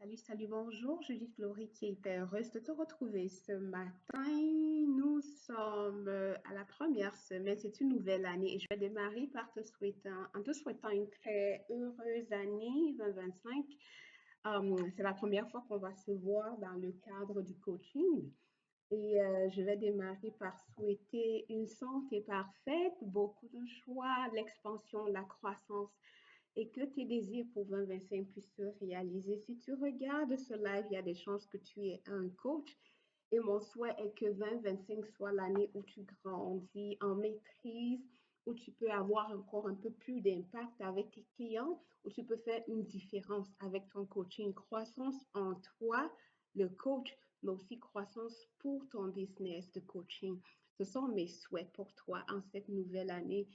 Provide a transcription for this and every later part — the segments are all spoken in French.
Salut, salut, bonjour. Judith Laurie qui est hyper heureuse de te retrouver ce matin. Nous sommes à la première semaine, c'est une nouvelle année et je vais démarrer par en te souhaitant une très heureuse année 2025. C'est la première fois qu'on va se voir dans le cadre du coaching et je vais démarrer par souhaiter une santé parfaite, beaucoup de choix, l'expansion, la croissance et que tes désirs pour 2025 puissent se réaliser. Si tu regardes ce live, il y a des chances que tu es un coach. Et mon souhait est que 2025 soit l'année où tu grandis en maîtrise, où tu peux avoir encore un peu plus d'impact avec tes clients, où tu peux faire une différence avec ton coaching. Croissance en toi, le coach, mais aussi croissance pour ton business de coaching. Ce sont mes souhaits pour toi en cette nouvelle année.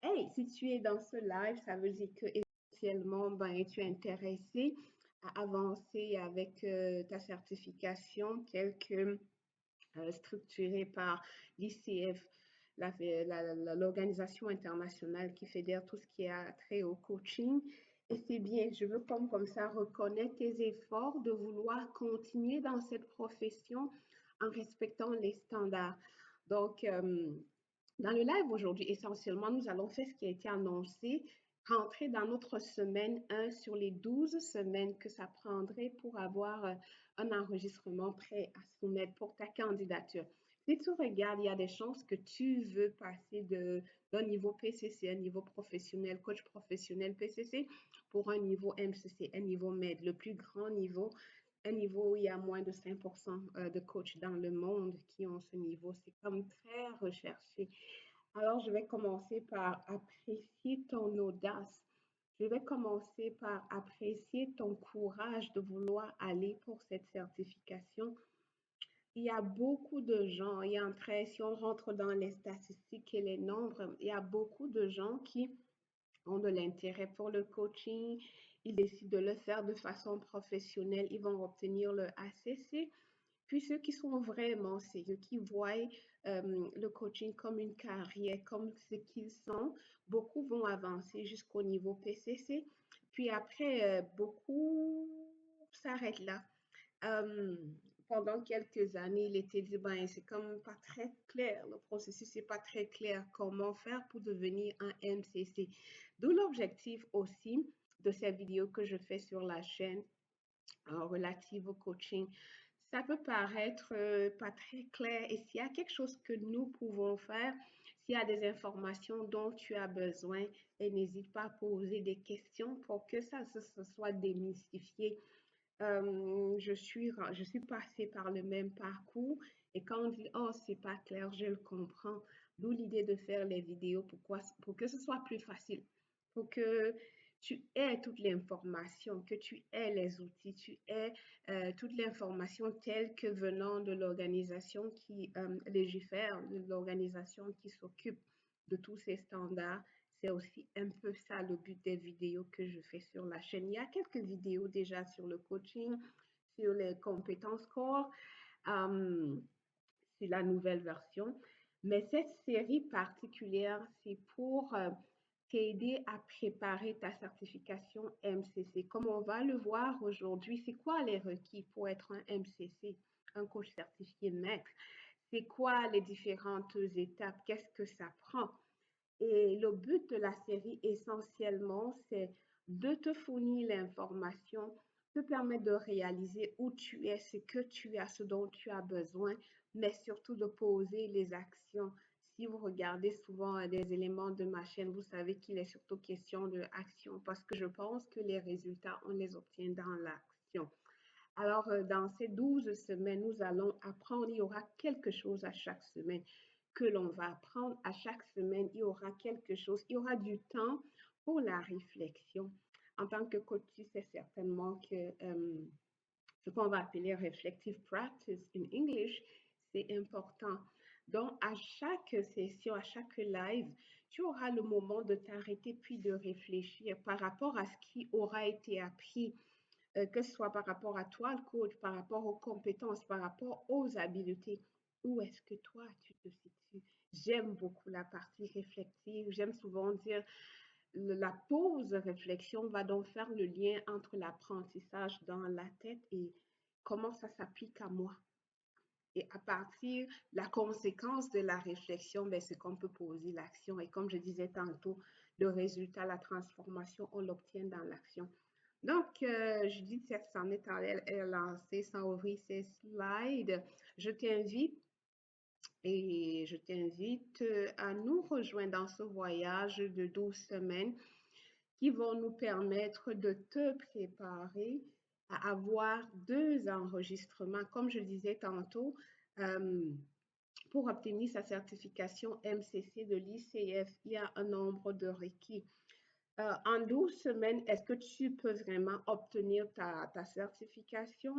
Hey, si tu es dans ce live, ça veut dire que essentiellement, ben, tu es intéressé à avancer avec ta certification telle que structurée par l'ICF, l'organisation internationale qui fédère tout ce qui a trait au coaching. Et c'est bien, je veux comme ça reconnaître tes efforts de vouloir continuer dans cette profession en respectant les standards. Donc, dans le live aujourd'hui, essentiellement, nous allons faire ce qui a été annoncé, rentrer dans notre semaine 1 sur les 12 semaines que ça prendrait pour avoir un enregistrement prêt à soumettre pour ta candidature. Si tu regardes, il y a des chances que tu veux passer d'un niveau PCC, un niveau professionnel, coach professionnel PCC, pour un niveau MCC, un niveau MED, le plus grand niveau, un niveau où il y a moins de 5% de coachs dans le monde qui ont ce niveau. C'est comme très recherché. Alors, je vais commencer par apprécier ton audace. Je vais commencer par apprécier ton courage de vouloir aller pour cette certification. Il y a beaucoup de gens, si on rentre dans les statistiques et les nombres, il y a beaucoup de gens qui ont de l'intérêt pour le coaching, ils décident de le faire de façon professionnelle, ils vont obtenir le ACC. Puis ceux qui sont vraiment sérieux, qui voient le coaching comme une carrière, comme ce qu'ils sont, beaucoup vont avancer jusqu'au niveau PCC. Puis après, beaucoup s'arrêtent là. Euh, Pendant quelques années, il était dit, ben, c'est comme pas très clair, le processus n'est pas très clair. Comment faire pour devenir un MCC? D'où l'objectif aussi de ces vidéos que je fais sur la chaîne relative au coaching. Ça peut paraître pas très clair et s'il y a quelque chose que nous pouvons faire, s'il y a des informations dont tu as besoin, et n'hésite pas à poser des questions pour que ça se soit démystifié. Je suis passée par le même parcours et quand on dit, oh, c'est pas clair, je le comprends. D'où l'idée de faire les vidéos, pour que ce soit plus facile, pour que tu aies toute l'information, que tu aies les outils, tu aies toute l'information telle que venant de l'organisation qui légifère, de l'organisation qui s'occupe de tous ces standards. C'est aussi un peu ça le but des vidéos que je fais sur la chaîne. Il y a quelques vidéos déjà sur le coaching, sur les compétences corps. C'est la nouvelle version. Mais cette série particulière, c'est pour t'aider à préparer ta certification MCC. Comme on va le voir aujourd'hui, c'est quoi les requis pour être un MCC, un coach certifié maître? C'est quoi les différentes étapes? Qu'est-ce que ça prend? Et le but de la série, essentiellement, c'est de te fournir l'information, te permettre de réaliser où tu es, ce que tu as, ce dont tu as besoin, mais surtout de poser les actions. Si vous regardez souvent des éléments de ma chaîne, vous savez qu'il est surtout question de action parce que je pense que les résultats, on les obtient dans l'action. Alors, dans ces 12 semaines, nous allons apprendre, il y aura quelque chose à chaque semaine que l'on va apprendre. À chaque semaine, il y aura quelque chose, il y aura du temps pour la réflexion. En tant que coach, tu sais certainement que ce qu'on va appeler reflective practice in English, c'est important. Donc, à chaque session, à chaque live, tu auras le moment de t'arrêter puis de réfléchir par rapport à ce qui aura été appris que ce soit par rapport à toi, le coach, par rapport aux compétences, par rapport aux habiletés. Où est-ce que toi, tu te situes? J'aime beaucoup la partie réflexive. J'aime souvent dire, la pause de réflexion va donc faire le lien entre l'apprentissage dans la tête et comment ça s'applique à moi. Et à partir, la conséquence de la réflexion, ben, c'est qu'on peut poser l'action. Et comme je disais tantôt, le résultat, la transformation, on l'obtient dans l'action. Donc, Judith s'en est allée lancer sans ouvrir ses slides. Je t'invite à nous rejoindre dans ce voyage de 12 semaines qui vont nous permettre de te préparer à avoir 2 enregistrements, comme je disais tantôt, euh, pour obtenir sa certification MCC de l'ICF. Il y a un nombre de requis. En 12 semaines, est-ce que tu peux vraiment obtenir ta certification?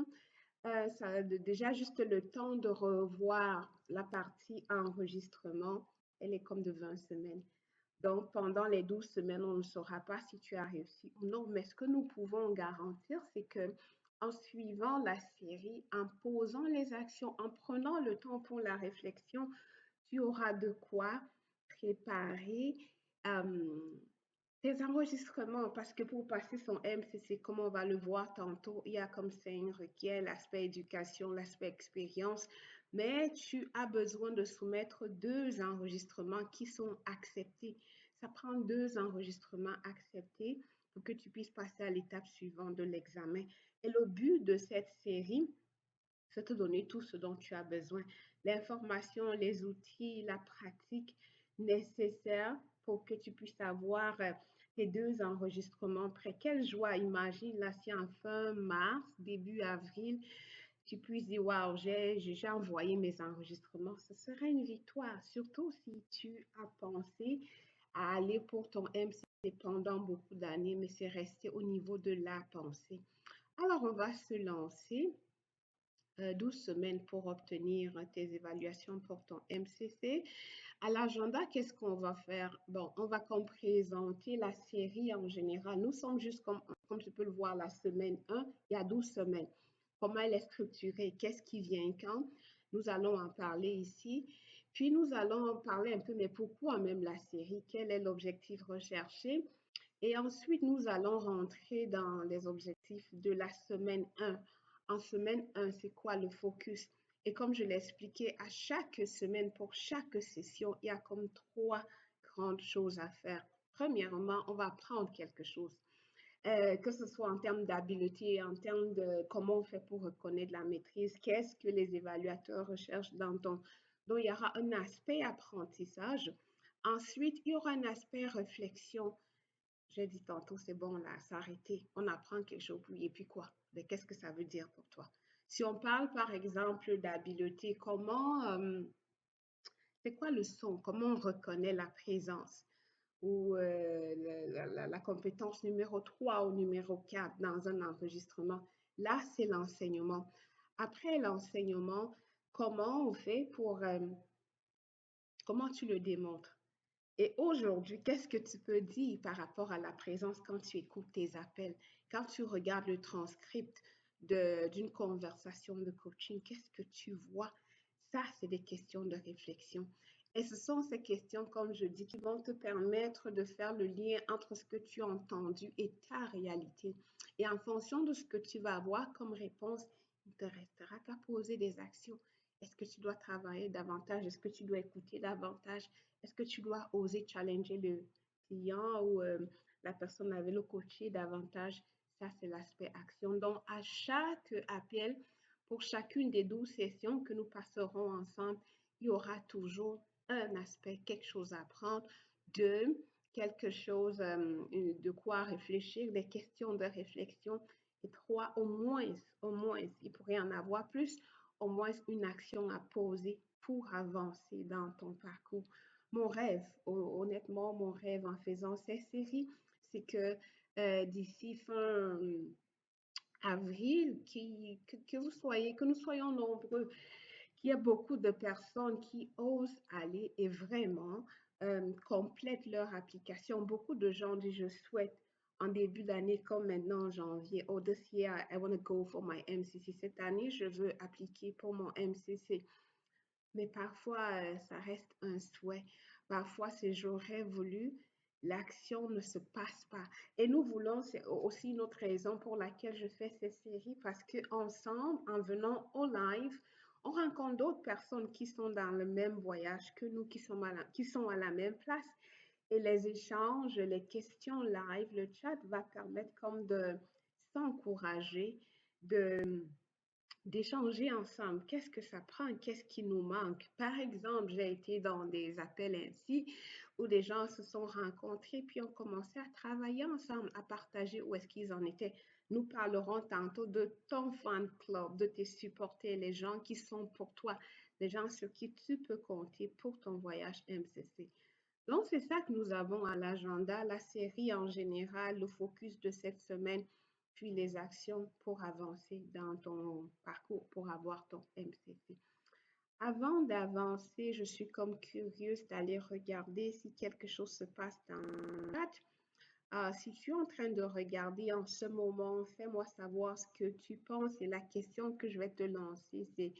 Déjà, juste le temps de revoir la partie enregistrement, elle est comme de 20 semaines. Donc, pendant les 12 semaines, on ne saura pas si tu as réussi ou non. Mais ce que nous pouvons garantir, c'est que en suivant la série, en posant les actions, en prenant le temps pour la réflexion, tu auras de quoi préparer euh, tes enregistrements. Parce que pour passer son MCC, comme on va le voir tantôt, il y a comme 5 requis, l'aspect éducation, l'aspect expérience. Mais tu as besoin de soumettre 2 enregistrements qui sont acceptés. Ça prend 2 enregistrements acceptés pour que tu puisses passer à l'étape suivante de l'examen. Et le but de cette série, c'est te donner tout ce dont tu as besoin. L'information, les outils, la pratique nécessaire pour que tu puisses avoir tes 2 enregistrements prêts. Quelle joie, imagine, là, si en fin mars, début avril, tu puisses dire, waouh, j'ai envoyé mes enregistrements. Ce serait une victoire, surtout si tu as pensé à aller pour ton MCC pendant beaucoup d'années, mais c'est resté au niveau de la pensée. Alors, on va se lancer. 12 semaines pour obtenir tes évaluations pour ton MCC. À l'agenda, qu'est-ce qu'on va faire? Bon, on va comme présenter la série en général. Nous sommes juste comme tu peux le voir, la semaine 1, il y a 12 semaines. Comment elle est structurée? Qu'est-ce qui vient quand? Nous allons en parler ici. Puis nous allons en parler un peu, mais pourquoi même la série? Quel est l'objectif recherché? Et ensuite, nous allons rentrer dans les objectifs de la semaine 1. En semaine 1, c'est quoi le focus? Et comme je l'ai expliqué, à chaque semaine, pour chaque session, il y a comme 3 grandes choses à faire. Premièrement, on va apprendre quelque chose, que ce soit en termes d'habileté, en termes de comment on fait pour reconnaître la maîtrise, qu'est-ce que les évaluateurs recherchent dans ton... Donc, il y aura un aspect apprentissage. Ensuite, il y aura un aspect réflexion. J'ai dit tantôt, c'est bon là, s'arrêter. On apprend quelque chose, et puis quoi? Mais qu'est-ce que ça veut dire pour toi? Si on parle par exemple d'habileté, c'est quoi le son? Comment on reconnaît la présence? Ou la compétence numéro 3 ou numéro 4 dans un enregistrement? Là, c'est l'enseignement. Après l'enseignement, comment on fait comment tu le démontres? Et aujourd'hui, qu'est-ce que tu peux dire par rapport à la présence quand tu écoutes tes appels, quand tu regardes le transcript d'une conversation de coaching? Qu'est-ce que tu vois? Ça, c'est des questions de réflexion. Et ce sont ces questions, comme je dis, qui vont te permettre de faire le lien entre ce que tu as entendu et ta réalité. Et en fonction de ce que tu vas avoir comme réponse, il te restera qu'à poser des actions. Est-ce que tu dois travailler davantage? Est-ce que tu dois écouter davantage? Est-ce que tu dois oser challenger le client ou la personne avec le coacher davantage? Ça, c'est l'aspect action. Donc, à chaque appel, pour chacune des 12 sessions que nous passerons ensemble, il y aura toujours un aspect, quelque chose à apprendre, quelque chose de quoi réfléchir, des questions de réflexion. Et 3, au moins, il pourrait en avoir plus, au moins une action à poser pour avancer dans ton parcours. Mon rêve, honnêtement, mon rêve en faisant ces séries, c'est que d'ici fin avril, que nous soyons nombreux, qu'il y ait beaucoup de personnes qui osent aller et vraiment complètent leur application. Beaucoup de gens disent, je souhaite en début d'année comme maintenant en janvier, oh, this year I want to go for my MCC. Cette année, je veux appliquer pour mon MCC. Mais parfois, ça reste un souhait. Parfois, c'est j'aurais voulu. l'action ne se passe pas. Et nous voulons, c'est aussi une autre raison pour laquelle je fais cette série, parce qu'ensemble, en venant au live, on rencontre d'autres personnes qui sont dans le même voyage que nous, qui sont à la même place. Et les échanges, les questions live, le chat va permettre comme de s'encourager, de d'échanger ensemble. Qu'est-ce que ça prend? Qu'est-ce qui nous manque? Par exemple, j'ai été dans des appels ainsi où des gens se sont rencontrés puis ont commencé à travailler ensemble, à partager où est-ce qu'ils en étaient. Nous parlerons tantôt de ton fan club, de tes supporters, les gens qui sont pour toi, les gens sur qui tu peux compter pour ton voyage MCC. Donc, c'est ça que nous avons à l'agenda, la série en général, le focus de cette semaine, puis les actions pour avancer dans ton parcours, pour avoir ton MCC. Avant d'avancer, je suis comme curieuse d'aller regarder si quelque chose se passe dans le chat. Si tu es en train de regarder en ce moment, fais-moi savoir ce que tu penses. Et la question que je vais te lancer, c'est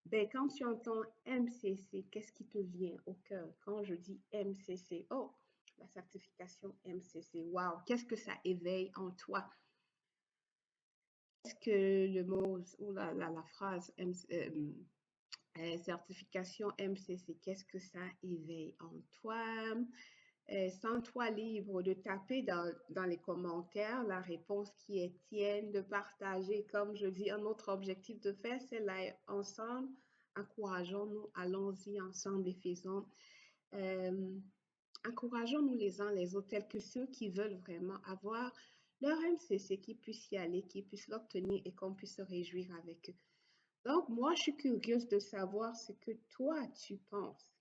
ben, quand tu entends MCC, qu'est-ce qui te vient au cœur? Quand je dis MCC, oh, la certification MCC, wow, qu'est-ce que ça éveille en toi? Est-ce que le mot ou la phrase certification MCC, qu'est-ce que ça éveille en toi? Sens-toi libre de taper dans les commentaires la réponse qui est tienne, de partager. Comme je dis, un autre objectif de faire, c'est là ensemble. Encourageons-nous, allons-y ensemble et faisons. Euh, Encourageons-nous les uns les autres, tels que ceux qui veulent vraiment avoir leur MCC, qui puissent y aller, qui puissent l'obtenir et qu'on puisse se réjouir avec eux. Donc, moi, je suis curieuse de savoir ce que toi, tu penses.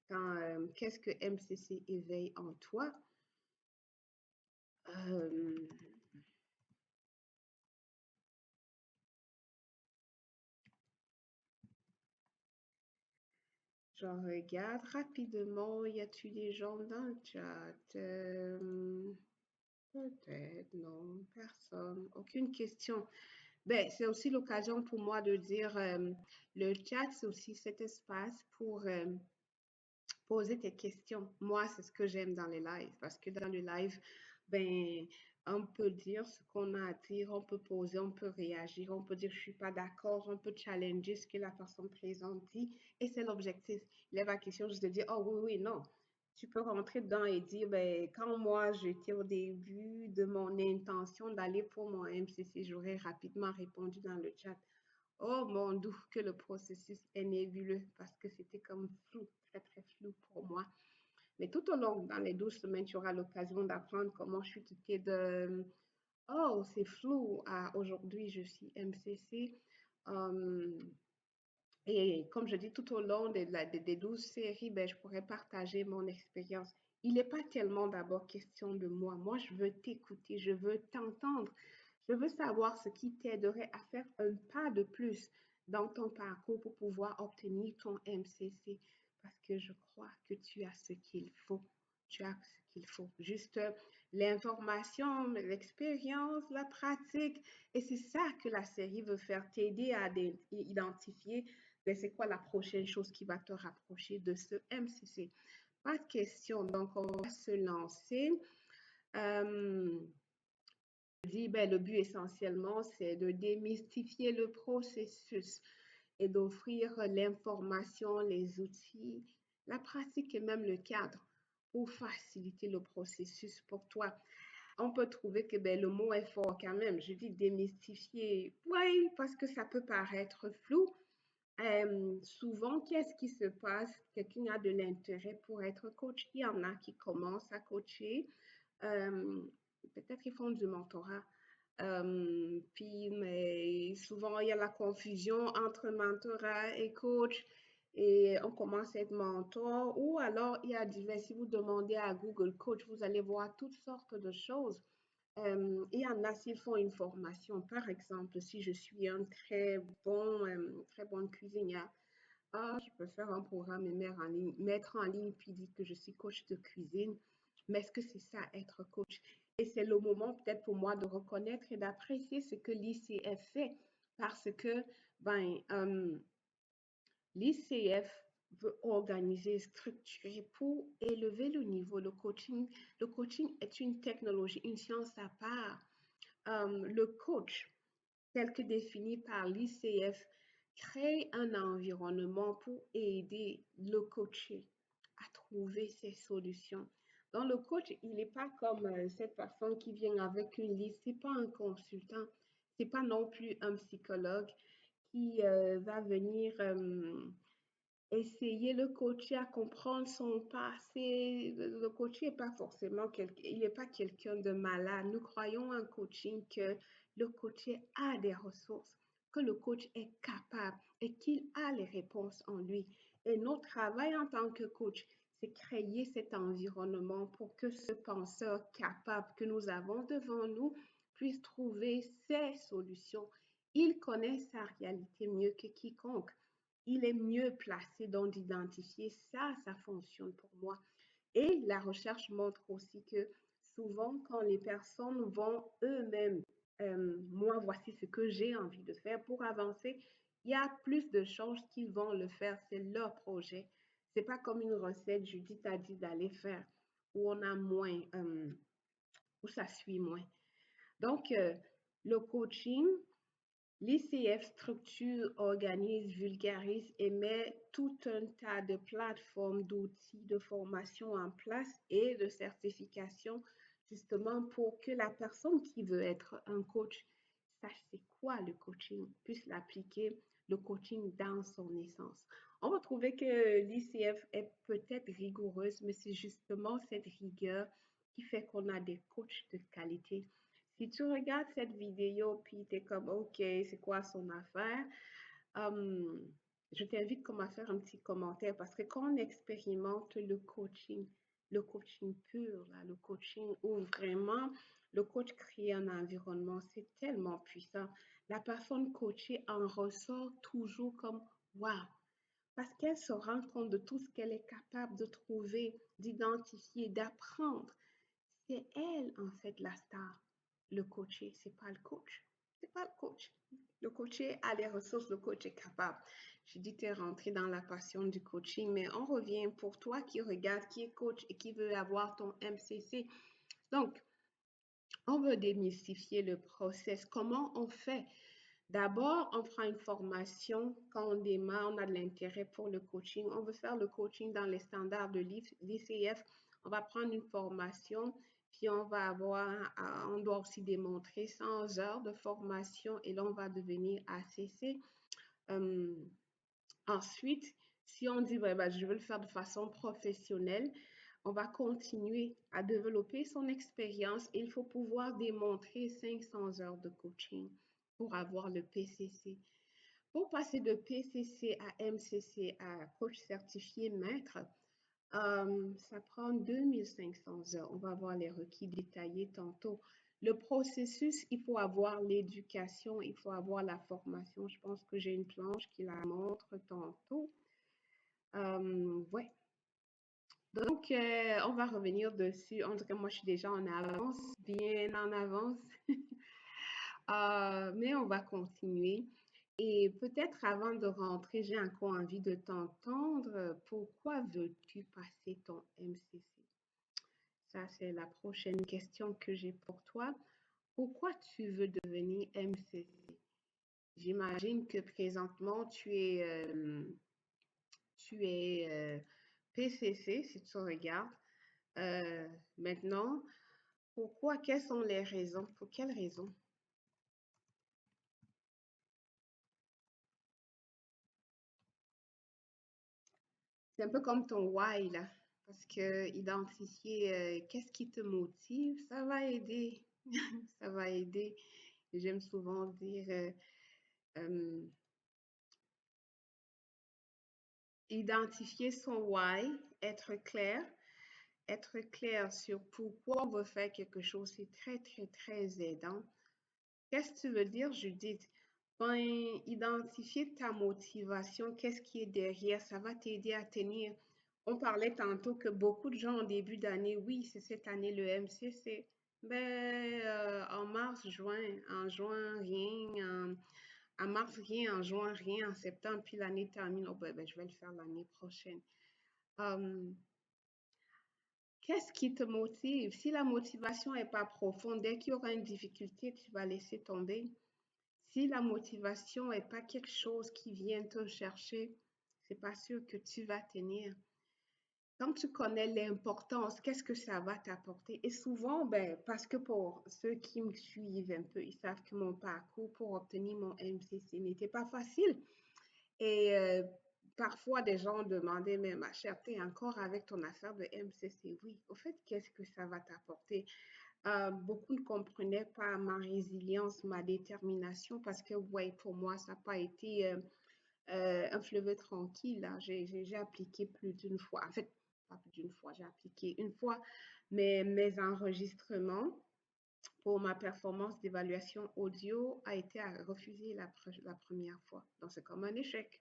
Qu'est-ce que MCC éveille en toi? Euh, je regarde rapidement. Y a-t-il des gens dans le chat? Peut-être, non, personne. Aucune question. Ben, c'est aussi l'occasion pour moi de dire, le chat, c'est aussi cet espace pour poser tes questions. Moi, c'est ce que j'aime dans les lives parce que dans le live, ben, on peut dire ce qu'on a à dire, on peut poser, on peut réagir, on peut dire je suis pas d'accord, on peut challenger ce que la personne présente dit et c'est l'objectif. Il n'est pas question juste de dire oh oui, oui, non. Tu peux rentrer dedans et dire ben, quand moi j'étais au début de mon intention d'aller pour mon MCC, j'aurais rapidement répondu dans le chat. Oh mon Dieu, que le processus est nébuleux parce que c'était comme flou, très très flou pour moi. Mais tout au long, dans les 12 semaines, tu auras l'occasion d'apprendre comment chuter de oh, c'est flou à aujourd'hui, je suis MCC. Um, et comme je dis, tout au long des 12 séries, ben, je pourrais partager mon expérience. Il n'est pas tellement d'abord question de moi. Moi, je veux t'écouter, je veux t'entendre. Je veux savoir ce qui t'aiderait à faire un pas de plus dans ton parcours pour pouvoir obtenir ton MCC. Parce que je crois que tu as ce qu'il faut. Tu as ce qu'il faut. Juste l'information, l'expérience, la pratique. Et c'est ça que la série veut faire, t'aider à identifier ben, c'est quoi la prochaine chose qui va te rapprocher de ce MCC. Pas de question. Donc, on va se lancer. Euh, ben, le but essentiellement, c'est de démystifier le processus et d'offrir l'information, les outils, la pratique et même le cadre pour faciliter le processus pour toi. On peut trouver que ben, le mot est fort quand même. Je dis démystifier, oui, parce que ça peut paraître flou. Souvent, qu'est-ce qui se passe? Quelqu'un a de l'intérêt pour être coach. Il y en a qui commencent à coacher. Euh, Peut-être ils font du mentorat. Puis, mais souvent, il y a la confusion entre mentorat et coach et on commence à être mentor ou alors il y a divers, si vous demandez à Google Coach, vous allez voir toutes sortes de choses. Il y en a s'ils font une formation, par exemple, si je suis un très bonne cuisinière, je peux faire un programme et mettre en ligne puis dire que je suis coach de cuisine. Mais est-ce que c'est ça, être coach? Et c'est le moment peut-être pour moi de reconnaître et d'apprécier ce que l'ICF fait parce que ben, l'ICF veut organiser, structurer pour élever le niveau. Le coaching est une technologie, une science à part. Le coach, tel que défini par l'ICF, crée un environnement pour aider le coaché à trouver ses solutions. Donc, le coach, il n'est pas comme cette personne qui vient avec une liste, c'est pas un consultant, c'est pas non plus un psychologue qui va venir essayer le coacher à comprendre son passé. Le coach n'est pas forcément quelqu'un, il n'est pas quelqu'un de malade. Nous croyons en coaching que le coaché a des ressources, que le coach est capable et qu'il a les réponses en lui. Et notre travail en tant que coach, c'est créer cet environnement pour que ce penseur capable que nous avons devant nous puisse trouver ses solutions. Il connaît sa réalité mieux que quiconque. Il est mieux placé donc d'identifier ça, ça fonctionne pour moi. Et la recherche montre aussi que souvent, quand les personnes vont eux-mêmes, moi, voici ce que j'ai envie de faire pour avancer, il y a plus de chances qu'ils vont le faire. C'est leur projet. C'est pas comme une recette, Judith a dit d'aller faire, où on a moins, où ça suit moins. Donc, le coaching, l'ICF structure, organise, vulgarise et met tout un tas de plateformes, d'outils de formation en place et de certification, justement pour que la personne qui veut être un coach sache c'est quoi le coaching, puisse l'appliquer, le coaching dans son essence. On va trouver que l'ICF est peut-être rigoureuse, mais c'est justement cette rigueur qui fait qu'on a des coachs de qualité. Si tu regardes cette vidéo, puis tu es comme, OK, c'est quoi son affaire? Hum, je t'invite comme à faire un petit commentaire parce que quand on expérimente le coaching pur, là, le coaching où vraiment le coach crée un environnement, c'est tellement puissant. La personne coachée en ressort toujours comme, wow, parce qu'elle se rend compte de tout ce qu'elle est capable de trouver, d'identifier, d'apprendre. C'est elle, en fait, la star. Le coaché, c'est pas le coach. C'est pas le coach. Le coaché a les ressources, le coach est capable. J'ai dit, tu es rentré dans la passion du coaching, mais on revient pour toi qui regarde, qui est coach et qui veut avoir ton MCC. Donc, on veut démystifier le process. Comment on fait? D'abord, on prend une formation. Quand on démarre, on a de l'intérêt pour le coaching. On veut faire le coaching dans les standards de l'ICF. On va prendre une formation, puis on doit aussi démontrer 100 heures de formation et là, on va devenir ACC. Ensuite, si on dit, je veux le faire de façon professionnelle, on va continuer à développer son expérience. Il faut pouvoir démontrer 500 heures de coaching pour avoir le PCC. Pour passer de PCC à MCC à coach certifié maître, ça prend 2500 heures. On va voir les requis détaillés tantôt. Le processus, il faut avoir l'éducation, il faut avoir la formation. Je pense que j'ai une planche qui la montre tantôt. Ouais. Donc, on va revenir dessus. En tout cas, moi, je suis déjà en avance, bien en avance. Mais on va continuer. Et peut-être avant de rentrer, j'ai encore envie de t'entendre. Pourquoi veux-tu passer ton MCC? Ça, c'est la prochaine question que j'ai pour toi. Pourquoi tu veux devenir MCC? J'imagine que présentement, tu es PCC, si tu regardes. Maintenant, pourquoi? Quelles sont les raisons? Pour quelles raisons? C'est un peu comme ton why, là. Parce que identifier qu'est-ce qui te motive, ça va aider. Ça va aider. J'aime souvent dire euh, identifier son why, être clair sur pourquoi on veut faire quelque chose, c'est très, très, très aidant. Qu'est-ce que tu veux dire, Judith? Ben, identifier ta motivation, qu'est-ce qui est derrière, ça va t'aider à tenir. On parlait tantôt que beaucoup de gens en début d'année, oui, c'est cette année le MCC. Ben, en mars, juin, en juin, rien. En mars, rien, en juin, rien, en septembre, puis l'année termine. Oh, ben, je vais le faire l'année prochaine. Euh, Qu'est-ce qui te motive? Si la motivation n'est pas profonde, dès qu'il y aura une difficulté, tu vas laisser tomber. Si la motivation n'est pas quelque chose qui vient te chercher, c'est pas sûr que tu vas tenir. Quand tu connais l'importance, qu'est-ce que ça va t'apporter? Et souvent, ben, parce que pour ceux qui me suivent un peu, ils savent que mon parcours pour obtenir mon MCC n'était pas facile. Et parfois, des gens demandaient, mais ma chère, t'es encore avec ton affaire de MCC? Oui. Au fait, qu'est-ce que ça va t'apporter? Beaucoup ne comprenaient pas ma résilience, ma détermination, parce que, ouais, pour moi, ça n'a pas été un fleuve tranquille. Là. J'ai appliqué plus d'une fois. En fait, pas plus d'une fois, j'ai appliqué une fois mes enregistrements pour ma performance d'évaluation audio a été refusé la première fois. Donc, c'est comme un échec.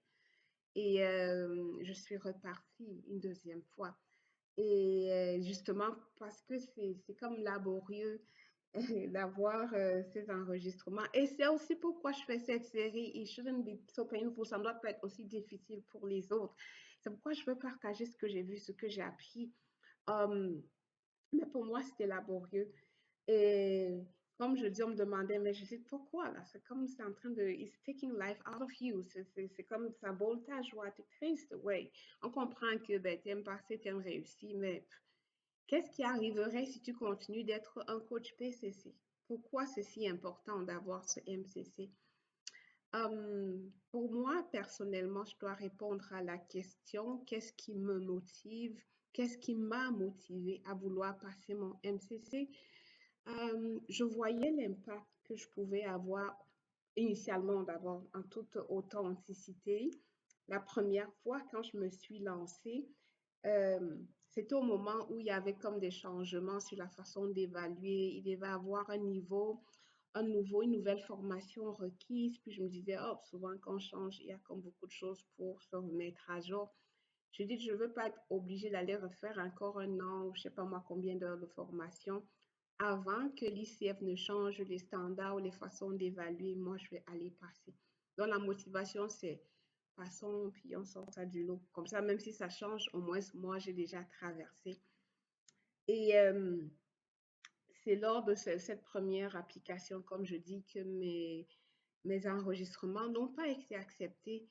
Et je suis repartie une deuxième fois. Et justement, parce que c'est comme laborieux d'avoir ces enregistrements. Et c'est aussi pourquoi je fais cette série. It shouldn't be so painful. Ça ne doit pas être aussi difficile pour les autres. C'est pourquoi je veux partager ce que j'ai vu, ce que j'ai appris. Mais pour moi, c'était laborieux. Et comme je dis, on me demandait, mais je dis pourquoi là? C'est comme c'est en train de. It's taking life out of you. C'est comme ça vole ta joie, t'es triste. Oui, on comprend que ben, t'aimes passer, t'aimes réussir, mais qu'est-ce qui arriverait si tu continues d'être un coach PCC? Pourquoi c'est si important d'avoir ce MCC? Pour moi, personnellement, je dois répondre à la question, qu'est-ce qui me motive? Qu'est-ce qui m'a motivé à vouloir passer mon MCC? Je voyais l'impact que je pouvais avoir initialement d'abord en toute authenticité. La première fois, quand je me suis lancée, euh, c'était au moment où il y avait comme des changements sur la façon d'évaluer. Il devait avoir une nouvelle formation requise. Puis je me disais, oh, souvent quand on change, il y a comme beaucoup de choses pour se remettre à jour. Je dis, je ne veux pas être obligée d'aller refaire encore un an ou je ne sais pas moi combien d'heures de formation avant que l'ICF ne change les standards ou les façons d'évaluer. Moi, je vais aller passer. Donc, la motivation, c'est passons, puis on sort ça du lot. Comme ça, même si ça change, au moins, moi, j'ai déjà traversé. Et c'est lors de cette première application, comme je dis, que mes enregistrements n'ont pas été acceptés.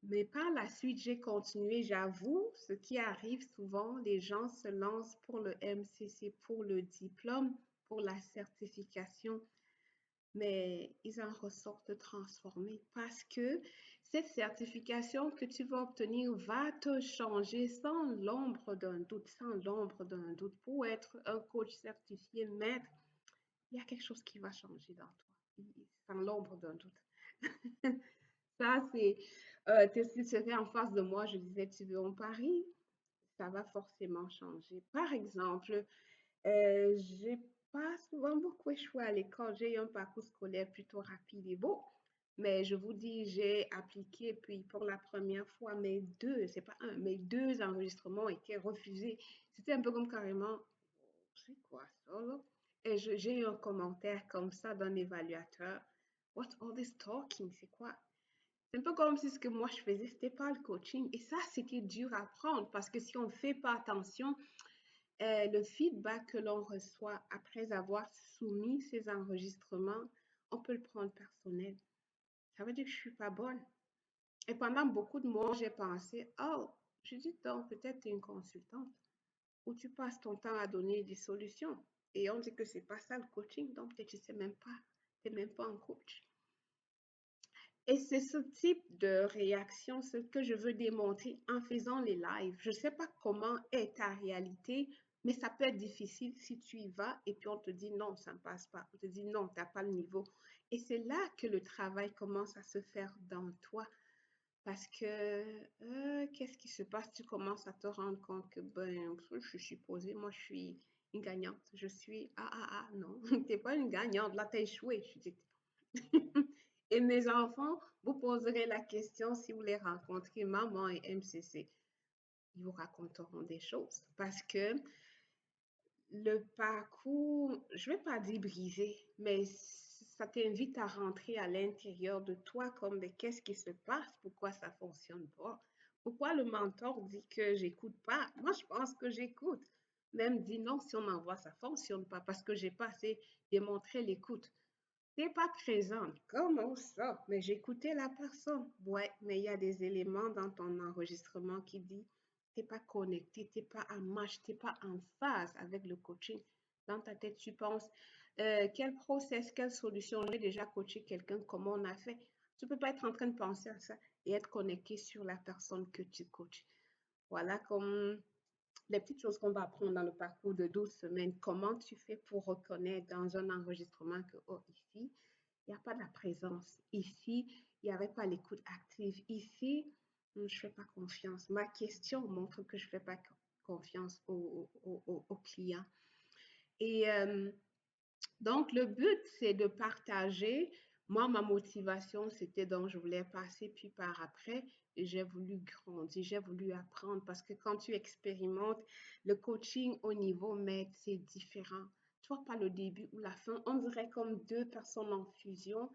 Mais par la suite, j'ai continué. J'avoue, ce qui arrive souvent, les gens se lancent pour le MCC, pour le diplôme, pour la certification, mais ils en ressortent transformés parce que cette certification que tu vas obtenir va te changer sans l'ombre d'un doute, sans l'ombre d'un doute. Pour être un coach certifié maître, il y a quelque chose qui va changer dans toi, sans l'ombre d'un doute. Ça, c'est, si tu étais en face de moi, je disais, tu veux en Paris, ça va forcément changer. Par exemple, j'ai pas souvent beaucoup échoué à l'école. J'ai eu un parcours scolaire plutôt rapide et beau. Mais je vous dis, j'ai appliqué, puis pour la première fois, c'est pas un, mes deux enregistrements étaient refusés. C'était un peu comme carrément, c'est quoi ça, là? Et j'ai eu un commentaire comme ça d'un évaluateur. What all this talking? C'est quoi? C'est un peu comme si ce que moi je faisais, c'était pas le coaching. Et ça, c'était dur à prendre parce que si on ne fait pas attention, le feedback que l'on reçoit après avoir soumis ces enregistrements, on peut le prendre personnel. Ça veut dire que je suis pas bonne. Et pendant beaucoup de mois, j'ai pensé, oh, je dis donc, peut-être tu es une consultante où tu passes ton temps à donner des solutions. Et on dit que c'est pas ça le coaching, donc peut-être tu sais même pas, tu n'es même pas un coach. Et c'est ce type de réaction, ce que je veux démontrer en faisant les lives. Je ne sais pas comment est ta réalité, mais ça peut être difficile si tu y vas et puis on te dit non, ça ne passe pas. On te dit non, tu n'as pas le niveau. Et c'est là que le travail commence à se faire dans toi. Parce que qu'est-ce qui se passe? Tu commences à te rendre compte que ben, je suis supposée, moi je suis une gagnante. Je suis non, tu n'es pas une gagnante. Là, tu as échoué. Je dis, et mes enfants, vous poserez la question si vous les rencontrez, maman et MCC. Ils vous raconteront des choses parce que le parcours, je ne vais pas dire brisé, mais ça t'invite à rentrer à l'intérieur de toi comme mais qu'est-ce qui se passe? Pourquoi ça fonctionne pas? Pourquoi le mentor dit que j'écoute pas? Moi, je pense que j'écoute. Même dit non, si on m'envoie, ça fonctionne pas parce que j'ai pas assez démontré l'écoute. T'es pas présente. Comment ça? Mais j'écoutais la personne. Ouais, mais il y a des éléments dans ton enregistrement qui dit t'es pas connecté, t'es pas en match, t'es pas en phase avec le coaching. Dans ta tête, tu penses quel process, quelle solution. J'ai déjà coaché quelqu'un, comment on a fait. Tu peux pas être en train de penser à ça et être connecté sur la personne que tu coaches. Voilà comme les petites choses qu'on va apprendre dans le parcours de 12 semaines. Comment tu fais pour reconnaître dans un enregistrement que, oh, ici, il n'y a pas de la présence. Ici, il n'y avait pas l'écoute active. Ici, je ne fais pas confiance. Ma question montre que je ne fais pas confiance au client. Et donc, le but, c'est de partager. Moi, ma motivation, c'était donc je voulais passer, puis par après, j'ai voulu grandir, j'ai voulu apprendre parce que quand tu expérimentes le coaching au niveau maître, c'est différent. Tu vois pas le début ou la fin, on dirait comme deux personnes en fusion.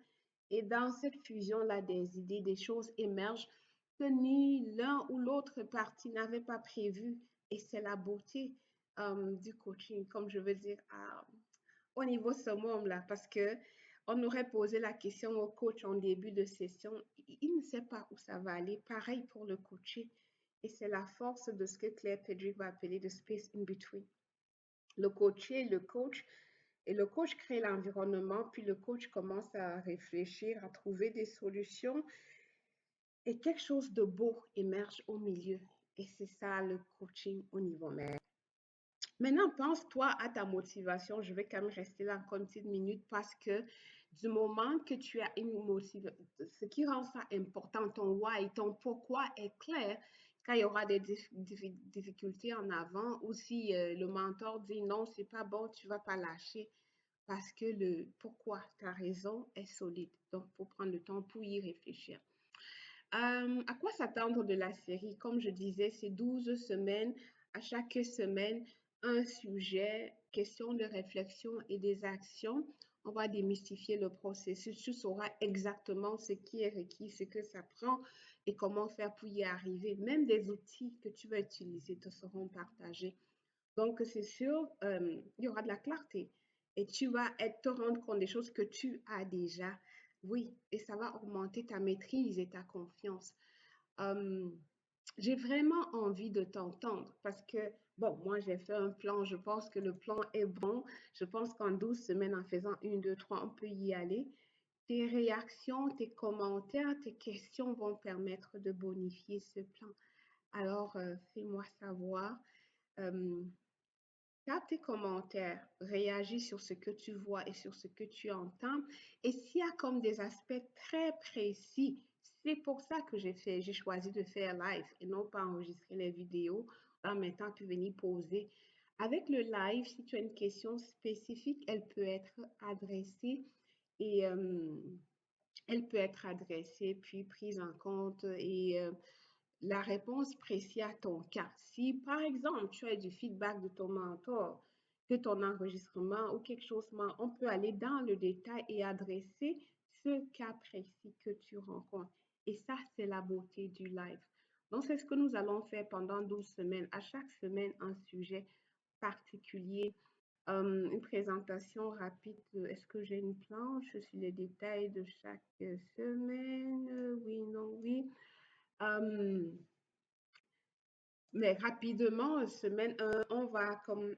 Et dans cette fusion-là, des idées, des choses émergent que ni l'un ou l'autre partie n'avait pas prévu. Et c'est la beauté du coaching, comme je veux dire, au niveau summum là, parce que on aurait posé la question au coach en début de session, il ne sait pas où ça va aller. Pareil pour le coacher. Et c'est la force de ce que Claire Pedrick va appeler the space in between. Le coacher, le coach, et le coach crée l'environnement, puis le coach commence à réfléchir, à trouver des solutions, et quelque chose de beau émerge au milieu. Et c'est ça le coaching au niveau maître. Maintenant, pense-toi à ta motivation. Je vais quand même rester là encore une petite minute parce que du moment que tu as une motivation, ce qui rend ça important, ton why, ton pourquoi est clair, quand il y aura des difficultés en avant ou si le mentor dit non, c'est pas bon, tu vas pas lâcher parce que le pourquoi, ta raison est solide. Donc, il faut prendre le temps pour y réfléchir. À quoi s'attendre de la série? Comme je disais, c'est 12 semaines. À chaque semaine, un sujet, question de réflexion et des actions. On va démystifier le processus. Tu sauras exactement ce qui est requis, ce que ça prend et comment faire pour y arriver. Même des outils que tu vas utiliser te seront partagés. Donc, c'est sûr, il y aura de la clarté et tu vas te rendre compte des choses que tu as déjà. Oui, et ça va augmenter ta maîtrise et ta confiance. Euh, j'ai vraiment envie de t'entendre parce que, bon, moi, j'ai fait un plan. Je pense que le plan est bon. Je pense qu'en 12 semaines, en faisant une, deux, trois, on peut y aller. Tes réactions, tes commentaires, tes questions vont permettre de bonifier ce plan. Alors, fais-moi savoir. Euh, Tape tes commentaires, réagis sur ce que tu vois et sur ce que tu entends. Et s'il y a comme des aspects très précis, c'est pour ça que j'ai choisi de faire live et non pas enregistrer les vidéos. En même temps, tu venir poser. Avec le live, si tu as une question spécifique, elle peut être adressée et elle peut être adressée puis prise en compte et la réponse précise à ton cas. Si, par exemple, tu as du feedback de ton mentor, que ton enregistrement ou quelque chose, on peut aller dans le détail et adresser ce cas précis que tu rencontres. Et ça, c'est la beauté du live. Donc, c'est ce que nous allons faire pendant 12 semaines. À chaque semaine, un sujet particulier. Une présentation rapide. Est-ce que j'ai une planche sur les détails de chaque semaine? Oui, non, oui. Mais rapidement, semaine 1, on va comme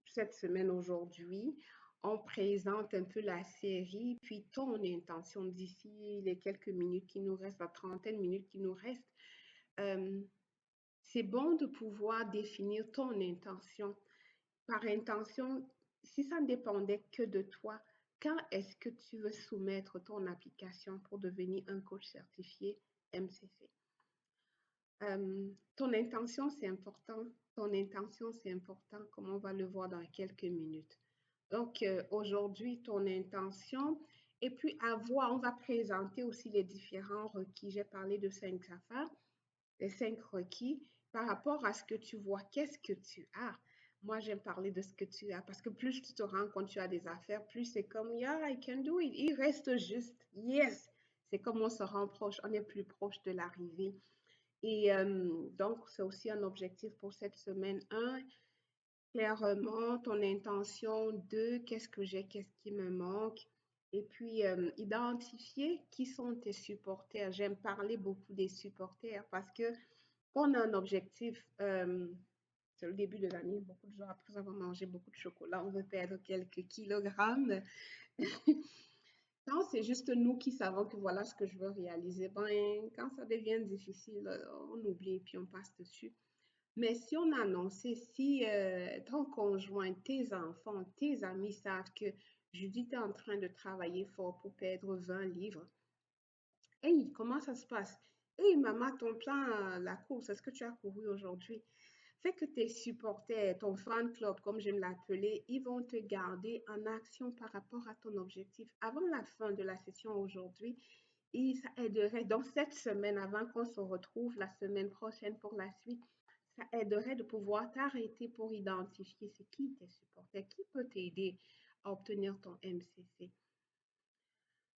cette semaine aujourd'hui, on présente un peu la série, puis ton intention d'ici les quelques minutes qui nous restent, la trentaine de minutes qui nous restent. euh, c'est bon de pouvoir définir ton intention. Par intention, si ça ne dépendait que de toi, quand est-ce que tu veux soumettre ton application pour devenir un coach certifié MCC? Ton intention, c'est important. Ton intention, c'est important, comme on va le voir dans quelques minutes. Donc, aujourd'hui, ton intention, et puis on va présenter aussi les différents requis. J'ai parlé de 5 affaires, les 5 requis par rapport à ce que tu vois. Qu'est-ce que tu as? Moi, j'aime parler de ce que tu as parce que plus tu te rends compte que tu as des affaires, plus c'est comme, yeah, I can do it. Il reste juste, yes. C'est comme on se rapproche, on est plus proche de l'arrivée. Et donc, c'est aussi un objectif pour cette semaine. Un, clairement ton intention. Deux, qu'est-ce que j'ai, qu'est-ce qui me manque. Et puis, identifier qui sont tes supporters. J'aime parler beaucoup des supporters parce que quand on a un objectif, c'est le début de l'année, beaucoup de gens après avoir mangé beaucoup de chocolat, on veut perdre quelques kilogrammes. Quand c'est juste nous qui savons que voilà ce que je veux réaliser, ben, quand ça devient difficile, on oublie et puis on passe dessus. Mais si on annonçait, si ton conjoint, tes enfants, tes amis savent que Judith est en train de travailler fort pour perdre 20 livres, hey, comment ça se passe? Hey, maman, ton plan, la course, est-ce que tu as couru aujourd'hui? Fait que tes supporters, ton fan club, comme j'aime l'appeler, ils vont te garder en action par rapport à ton objectif. Avant la fin de la session aujourd'hui, et ça aiderait, dans cette semaine, avant qu'on se retrouve la semaine prochaine pour la suite, ça aiderait de pouvoir t'arrêter pour identifier c'est qui tes supporters, qui peut t'aider à obtenir ton MCC.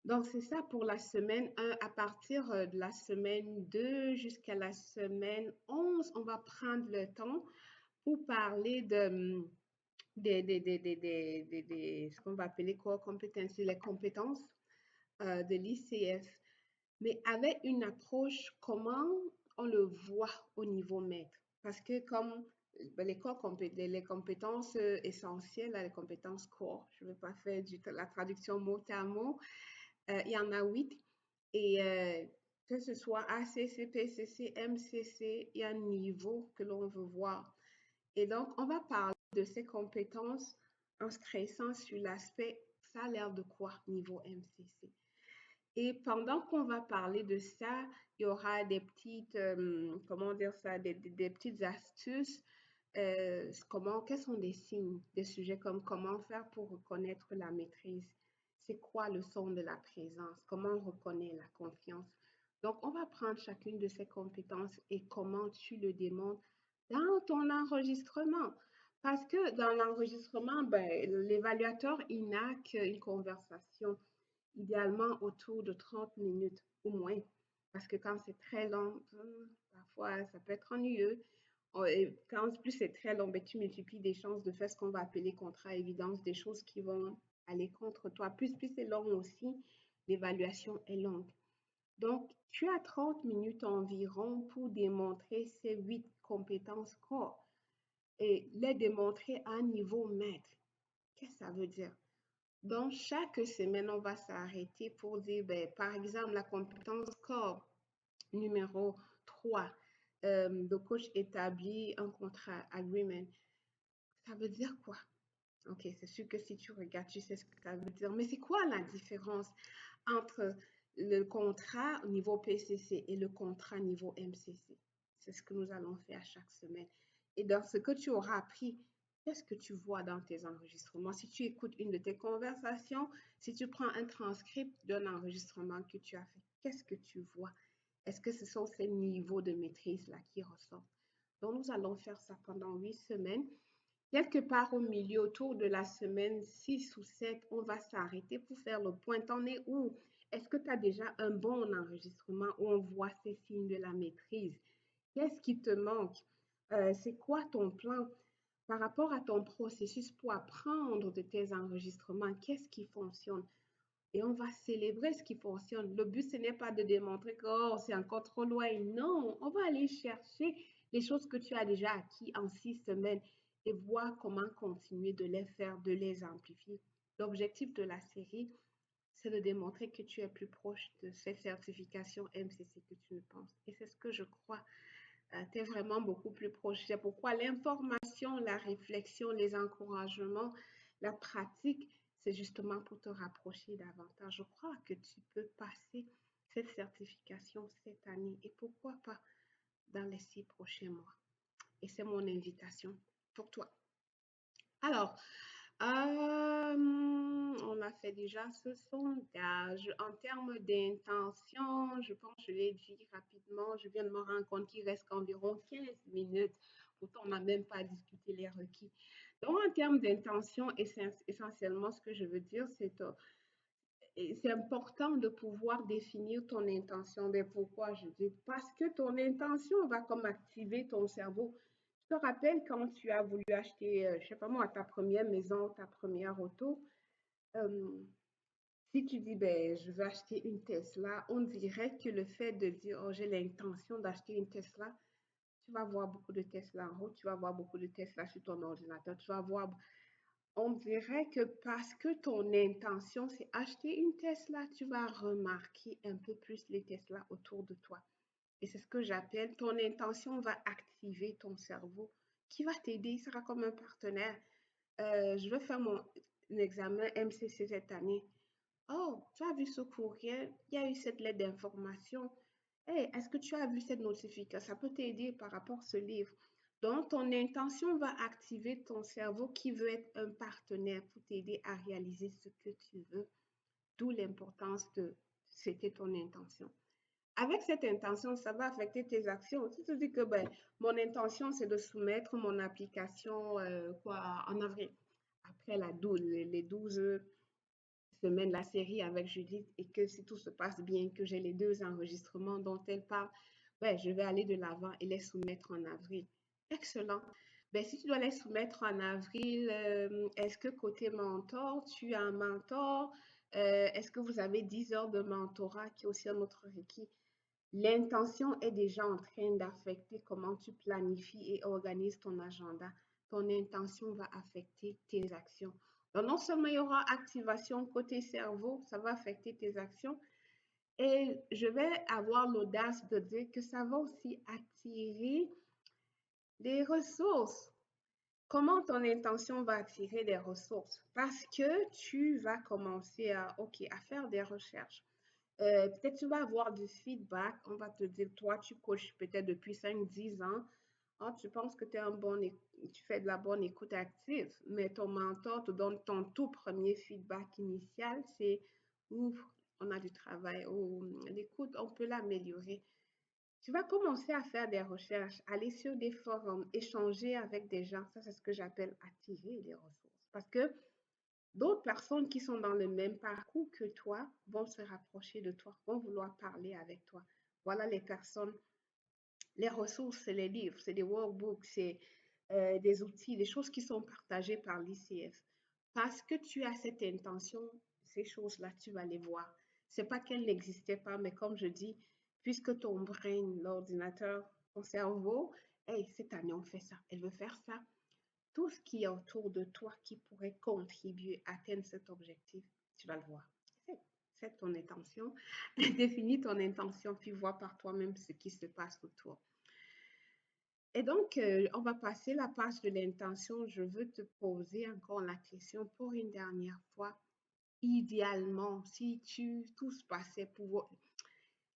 Donc, c'est ça pour la semaine 1. À partir de la semaine 2 jusqu'à la semaine 11, on va prendre le temps pour parler ce qu'on va appeler core competency, les compétences de l'ICF, mais avec une approche comment on le voit au niveau maître. Parce que comme ben, les compétences essentielles, les compétences core, je ne vais pas faire la traduction mot à mot, il y en a 8. Et que ce soit ACC, PCC, MCC, il y a un niveau que l'on veut voir. Et donc, on va parler de ces compétences en se créant sur l'aspect, ça a l'air de quoi niveau MCC. Et pendant qu'on va parler de ça, il y aura des petites, comment dire ça, des petites astuces. Quels sont des signes, des sujets comme comment faire pour reconnaître la maîtrise? C'est quoi le son de la présence? Comment on reconnaît la confiance? Donc, on va prendre chacune de ces compétences et comment tu le démontres dans ton enregistrement. Parce que dans l'enregistrement, ben, l'évaluateur, il n'a qu'une conversation idéalement autour de 30 minutes ou moins. Parce que quand c'est très long, parfois ça peut être ennuyeux. Et quand plus c'est très long, ben, tu multiplies des chances de faire ce qu'on va appeler contre-évidence, des choses qui vont aller contre toi. Plus c'est long aussi, l'évaluation est longue. Donc, tu as 30 minutes environ pour démontrer ces 8 compétences corps et les démontrer à niveau maître. Qu'est-ce que ça veut dire? Dans chaque semaine, on va s'arrêter pour dire, ben, par exemple, la compétence corps numéro 3, le coach établit un contrat, agreement. Ça veut dire quoi? Ok, c'est sûr que si tu regardes, tu sais ce que ça veut dire. Mais c'est quoi la différence entre le contrat au niveau PCC et le contrat niveau MCC? C'est ce que nous allons faire chaque semaine. Et dans ce que tu auras appris, qu'est-ce que tu vois dans tes enregistrements? Si tu écoutes une de tes conversations, si tu prends un transcript d'un enregistrement que tu as fait, qu'est-ce que tu vois? Est-ce que ce sont ces niveaux de maîtrise-là qui ressortent? Donc, nous allons faire ça pendant 8 semaines. Quelque part au milieu, autour de la semaine 6 ou 7, on va s'arrêter pour faire le point. T'en es où? Est-ce que tu as déjà un bon enregistrement où on voit ces signes de la maîtrise? Qu'est-ce qui te manque? C'est quoi ton plan par rapport à ton processus pour apprendre de tes enregistrements? Qu'est-ce qui fonctionne? Et on va célébrer ce qui fonctionne. Le but, ce n'est pas de démontrer que oh, c'est encore trop loin. Non, on va aller chercher les choses que tu as déjà acquis en 6 semaines et voir comment continuer de les faire, de les amplifier. L'objectif de la série, c'est de démontrer que tu es plus proche de ces certifications MCC que tu ne penses. Et c'est ce que je crois. Tu es vraiment beaucoup plus proche. C'est pourquoi l'information, la réflexion, les encouragements, la pratique, c'est justement pour te rapprocher davantage. Je crois que tu peux passer cette certification cette année et pourquoi pas dans les 6 prochains mois. Et c'est mon invitation pour toi. Alors, On a fait déjà ce sondage. En termes d'intention, je pense que je l'ai dit rapidement. Je viens de me rendre compte qu'il reste qu'environ 15 minutes. Pourtant, on n'a même pas discuté les requis. Donc, en termes d'intention, essentiellement, ce que je veux dire, c'est important de pouvoir définir ton intention. Mais pourquoi je dis? Parce que ton intention va comme activer ton cerveau. Je te rappelle quand tu as voulu acheter, je sais pas moi, ta première maison, ta première auto, euh, si tu dis, ben, je veux acheter une Tesla, on dirait que le fait de dire, oh, j'ai l'intention d'acheter une Tesla, tu vas voir beaucoup de Tesla en route, tu vas voir beaucoup de Tesla sur ton ordinateur, tu vas voir, on dirait que parce que ton intention, c'est acheter une Tesla, tu vas remarquer un peu plus les Tesla autour de toi. Et c'est ce que j'appelle, ton intention va activer ton cerveau qui va t'aider, il sera comme un partenaire. Je vais faire mon examen MCC cette année. Oh, tu as vu ce courriel? Il y a eu cette lettre d'information. Hey, est-ce que tu as vu cette notification? Ça peut t'aider par rapport à ce livre. Donc, ton intention va activer ton cerveau qui veut être un partenaire pour t'aider à réaliser ce que tu veux. D'où l'importance de c'était ton intention. Avec cette intention, ça va affecter tes actions. Si tu dis que ben, mon intention, c'est de soumettre mon application en avril, après les 12 semaines, la série avec Judith, et que si tout se passe bien, que j'ai les 2 enregistrements dont elle parle, ben, je vais aller de l'avant et les soumettre en avril. Excellent. Ben, si tu dois les soumettre en avril, est-ce que côté mentor, tu as un mentor? Est-ce que vous avez 10 heures de mentorat qui est aussi un autre requis? L'intention est déjà en train d'affecter comment tu planifies et organises ton agenda. Ton intention va affecter tes actions. Donc, non seulement il y aura activation côté cerveau, ça va affecter tes actions, et je vais avoir l'audace de dire que ça va aussi attirer des ressources. Comment ton intention va attirer des ressources? Parce que tu vas commencer à faire des recherches. Peut-être tu vas avoir du feedback. On va te dire, toi, tu coaches peut-être depuis 5, 10 ans. Ah, tu penses que tu fais de la bonne écoute active, mais ton mentor te donne ton tout premier feedback initial, c'est, ouf, on a du travail, ou l'écoute, on peut l'améliorer. Tu vas commencer à faire des recherches, aller sur des forums, échanger avec des gens. Ça, c'est ce que j'appelle attirer des ressources. Parce que d'autres personnes qui sont dans le même parcours que toi vont se rapprocher de toi, vont vouloir parler avec toi. Voilà les personnes, les ressources, c'est les livres, c'est des workbooks, c'est des outils, des choses qui sont partagées par l'ICF. Parce que tu as cette intention, ces choses-là, tu vas les voir. C'est pas qu'elles n'existaient pas, mais comme je dis, puisque ton brain, l'ordinateur, ton cerveau, hey, cette année on fait ça, elle veut faire ça, tout ce qui est autour de toi qui pourrait contribuer à atteindre cet objectif, tu vas le voir. C'est ton intention. Définis ton intention, puis vois par toi-même ce qui se passe autour. Et donc, on va passer la page de l'intention. Je veux te poser encore la question pour une dernière fois. Idéalement, si tout se passait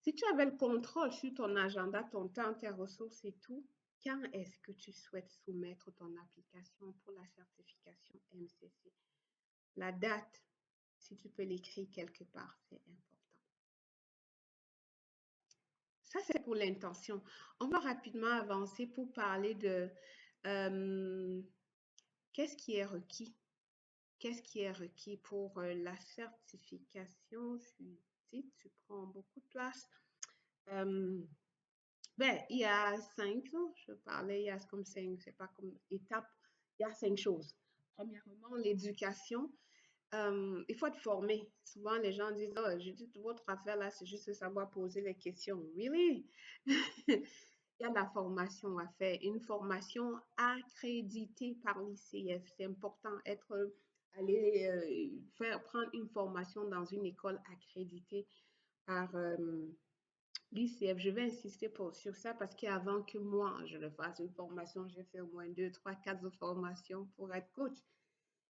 si tu avais le contrôle sur ton agenda, ton temps, tes ressources et tout, quand est-ce que tu souhaites soumettre ton application pour la certification MCC? La date, si tu peux l'écrire quelque part, c'est important. Ça, c'est pour l'intention. On va rapidement avancer pour parler de euh, qu'est-ce qui est requis. Qu'est-ce qui est requis pour la certification? Je suis ici, tu prends beaucoup de place. Euh, Ben, il y a 5, je parlais, il y a comme 5, c'est pas comme étape, il y a 5 choses. Premièrement, l'éducation. Il faut être formé. Souvent, les gens disent, oh, je dis, votre affaire là, c'est juste savoir poser les questions. Really? Il y a de la formation à faire, une formation accréditée par l'ICF. C'est important aller prendre une formation dans une école accréditée par l'ICF. Je vais insister sur ça parce qu'avant que moi, je le fasse une formation, j'ai fait au moins 2, 3, 4 formations pour être coach.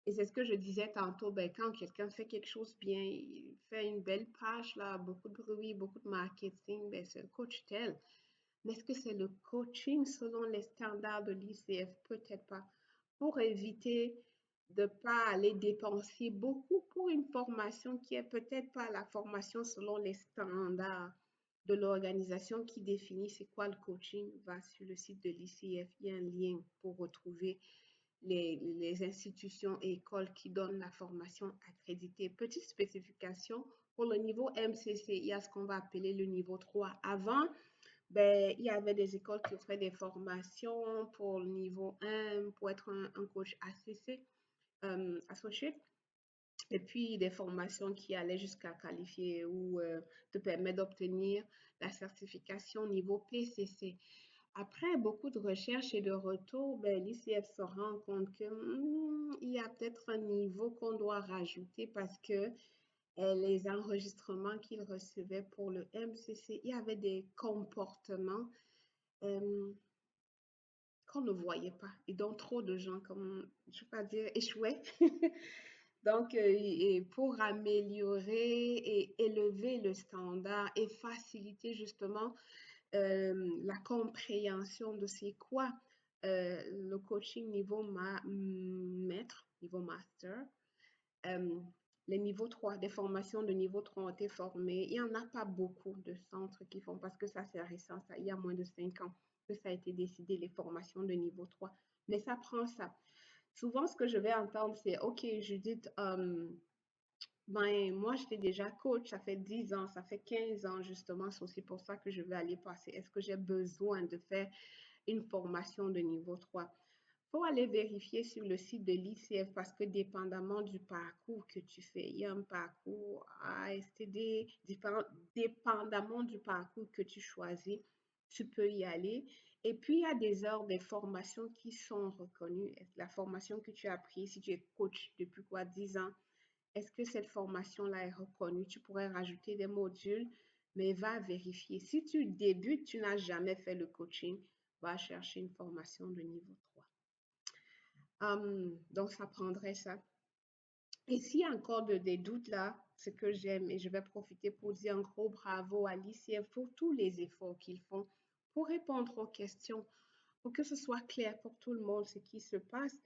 Et c'est ce que je disais tantôt, ben, quand quelqu'un fait quelque chose bien, il fait une belle page, là, beaucoup de bruit, beaucoup de marketing, ben, c'est un coach tel. Mais est-ce que c'est le coaching selon les standards de l'ICF? Peut-être pas. Pour éviter de pas aller dépenser beaucoup pour une formation qui est peut-être pas la formation selon les standards de l'organisation qui définit c'est quoi le coaching. Va sur le site de l'ICF, il y a un lien pour retrouver les institutions et écoles qui donnent la formation accréditée. Petite spécification, pour le niveau MCC, il y a ce qu'on va appeler le niveau 3. Avant, ben, il y avait des écoles qui offraient des formations pour le niveau 1, pour être un coach ACC, associate, et puis des formations qui allaient jusqu'à qualifier ou te permettre d'obtenir la certification niveau PCC. Après beaucoup de recherches et de retours, ben, l'ICF se rend compte que il y a peut-être un niveau qu'on doit rajouter parce que les enregistrements qu'ils recevaient pour le MCC, il y avait des comportements euh, qu'on ne voyait pas et dont trop de gens, comme je ne vais pas dire, échouaient. Donc, et pour améliorer et élever le standard et faciliter justement la compréhension de c'est quoi le coaching niveau maître, niveau master, euh, les niveaux 3, des formations de niveau 3 ont été formées. Il n'y en a pas beaucoup de centres qui font, parce que ça c'est récent, ça, il y a moins de 5 ans que ça a été décidé, les formations de niveau 3. Mais ça prend ça. Souvent, ce que je vais entendre, c'est, OK, Judith, ben, moi, j'étais déjà coach, ça fait 10 ans, ça fait 15 ans, justement, c'est aussi pour ça que je vais aller passer. Est-ce que j'ai besoin de faire une formation de niveau 3? Faut aller vérifier sur le site de l'ICF parce que dépendamment du parcours que tu fais, il y a un parcours ASTD, dépendamment du parcours que tu choisis, tu peux y aller. Et puis, il y a des heures des formations qui sont reconnues. La formation que tu as prise, si tu es coach depuis quoi, 10 ans, est-ce que cette formation-là est reconnue? Tu pourrais rajouter des modules, mais va vérifier. Si tu débutes, tu n'as jamais fait le coaching, va chercher une formation de niveau 3. Donc, ça prendrait ça. Et s'il y a encore des doutes là, ce que j'aime, et je vais profiter pour dire un gros bravo à l'ICF pour tous les efforts qu'ils font pour répondre aux questions, pour que ce soit clair pour tout le monde ce qui se passe.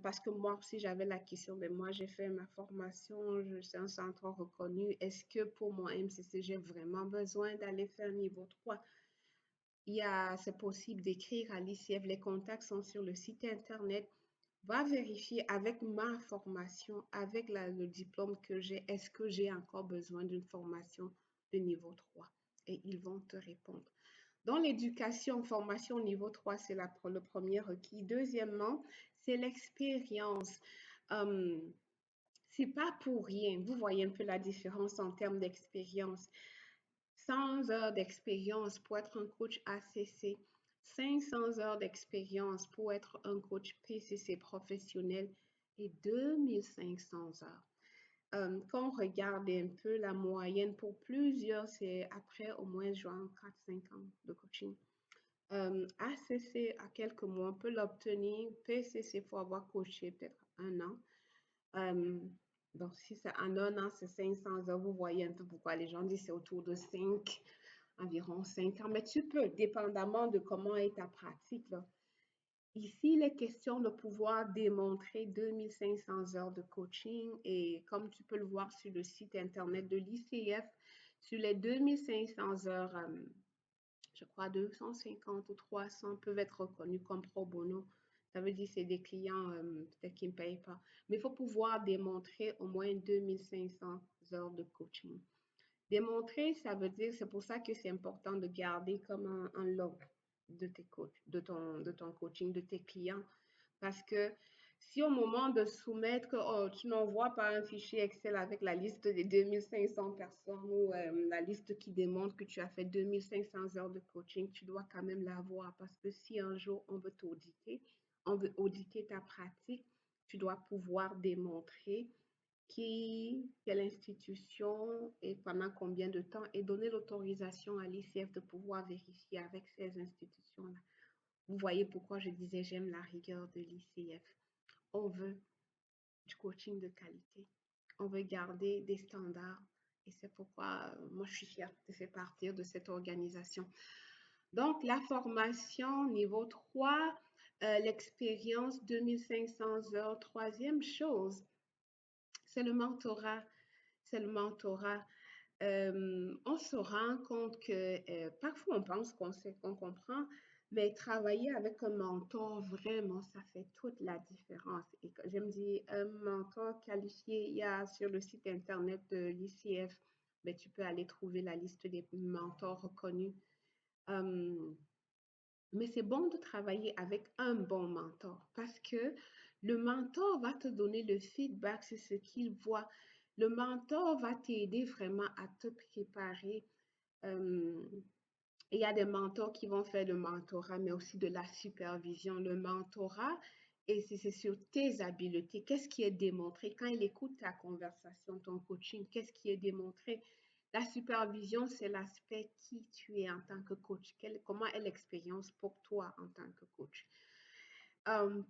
Parce que moi aussi, j'avais la question, mais moi, j'ai fait ma formation, je suis un centre reconnu. Est-ce que pour mon MCC, j'ai vraiment besoin d'aller faire niveau 3? C'est possible d'écrire à l'ICF, les contacts sont sur le site Internet. Va vérifier avec ma formation, avec le diplôme que j'ai, est-ce que j'ai encore besoin d'une formation de niveau 3? Et ils vont te répondre. Dans l'éducation, formation niveau 3, c'est le premier requis. Deuxièmement, c'est l'expérience. C'est pas pour rien. Vous voyez un peu la différence en termes d'expérience. 100 heures d'expérience pour être un coach ACC, 500 heures d'expérience pour être un coach PCC professionnel et 2500 heures. Quand on regarde un peu la moyenne pour plusieurs, c'est après au moins genre 4-5 ans de coaching. ACC à quelques mois, on peut l'obtenir. PCC, il faut avoir coaché peut-être un an. Donc, si c'est en un an, c'est 500 heures. Vous voyez un peu pourquoi les gens disent c'est autour de 5, environ 5 ans. Mais tu peux, dépendamment de comment est ta pratique, là. Ici, il est question de pouvoir démontrer 2500 heures de coaching et comme tu peux le voir sur le site internet de l'ICF, sur les 2500 heures, je crois 250 ou 300 peuvent être reconnus comme pro bono. Ça veut dire que c'est des clients peut-être qui ne payent pas. Mais il faut pouvoir démontrer au moins 2500 heures de coaching. Démontrer, ça veut dire, c'est pour ça que c'est important de garder comme un log de tes coachs, de ton coaching, de tes clients. Parce que si au moment de soumettre, tu n'envoies pas un fichier Excel avec la liste des 2500 personnes ou la liste qui démontre que tu as fait 2500 heures de coaching, tu dois quand même l'avoir parce que si un jour on veut t'auditer, on veut auditer ta pratique, tu dois pouvoir démontrer quelle institution et pendant combien de temps et donner l'autorisation à l'ICF de pouvoir vérifier avec ces institutions-là. Vous voyez pourquoi je disais j'aime la rigueur de l'ICF. On veut du coaching de qualité. On veut garder des standards et c'est pourquoi moi je suis fière de faire partie de cette organisation. Donc la formation niveau 3, l'expérience 2500 heures. Troisième chose, c'est le mentorat. C'est le mentorat. On se rend compte que parfois on pense qu'on sait, qu'on comprend, mais travailler avec un mentor, vraiment, ça fait toute la différence. Et quand je me dis un mentor qualifié, il y a sur le site internet de l'ICF, ben, tu peux aller trouver la liste des mentors reconnus. Euh, mais c'est bon de travailler avec un bon mentor parce que le mentor va te donner le feedback sur ce qu'il voit. Le mentor va t'aider vraiment à te préparer. Euh, il y a des mentors qui vont faire le mentorat, mais aussi de la supervision. Le mentorat, et c'est sur tes habiletés. Qu'est-ce qui est démontré? Quand il écoute ta conversation, ton coaching, qu'est-ce qui est démontré? La supervision, c'est l'aspect qui tu es en tant que coach. Comment est l'expérience pour toi en tant que coach?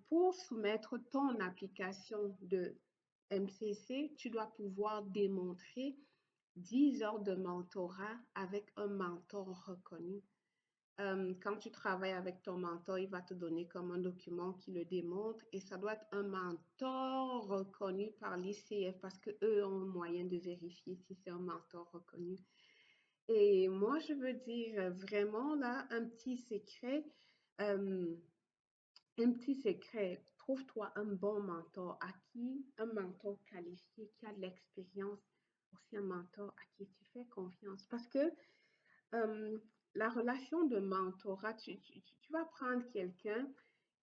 Pour soumettre ton application de MCC, tu dois pouvoir démontrer 10 heures de mentorat avec un mentor reconnu. Quand tu travailles avec ton mentor, il va te donner comme un document qui le démontre et ça doit être un mentor reconnu par l'ICF parce qu'eux ont un moyen de vérifier si c'est un mentor reconnu. Et moi, je veux dire vraiment là, euh, un petit secret, trouve-toi un bon mentor un mentor qualifié, qui a de l'expérience, aussi un mentor à qui tu fais confiance. Parce que euh, la relation de mentorat, tu vas prendre quelqu'un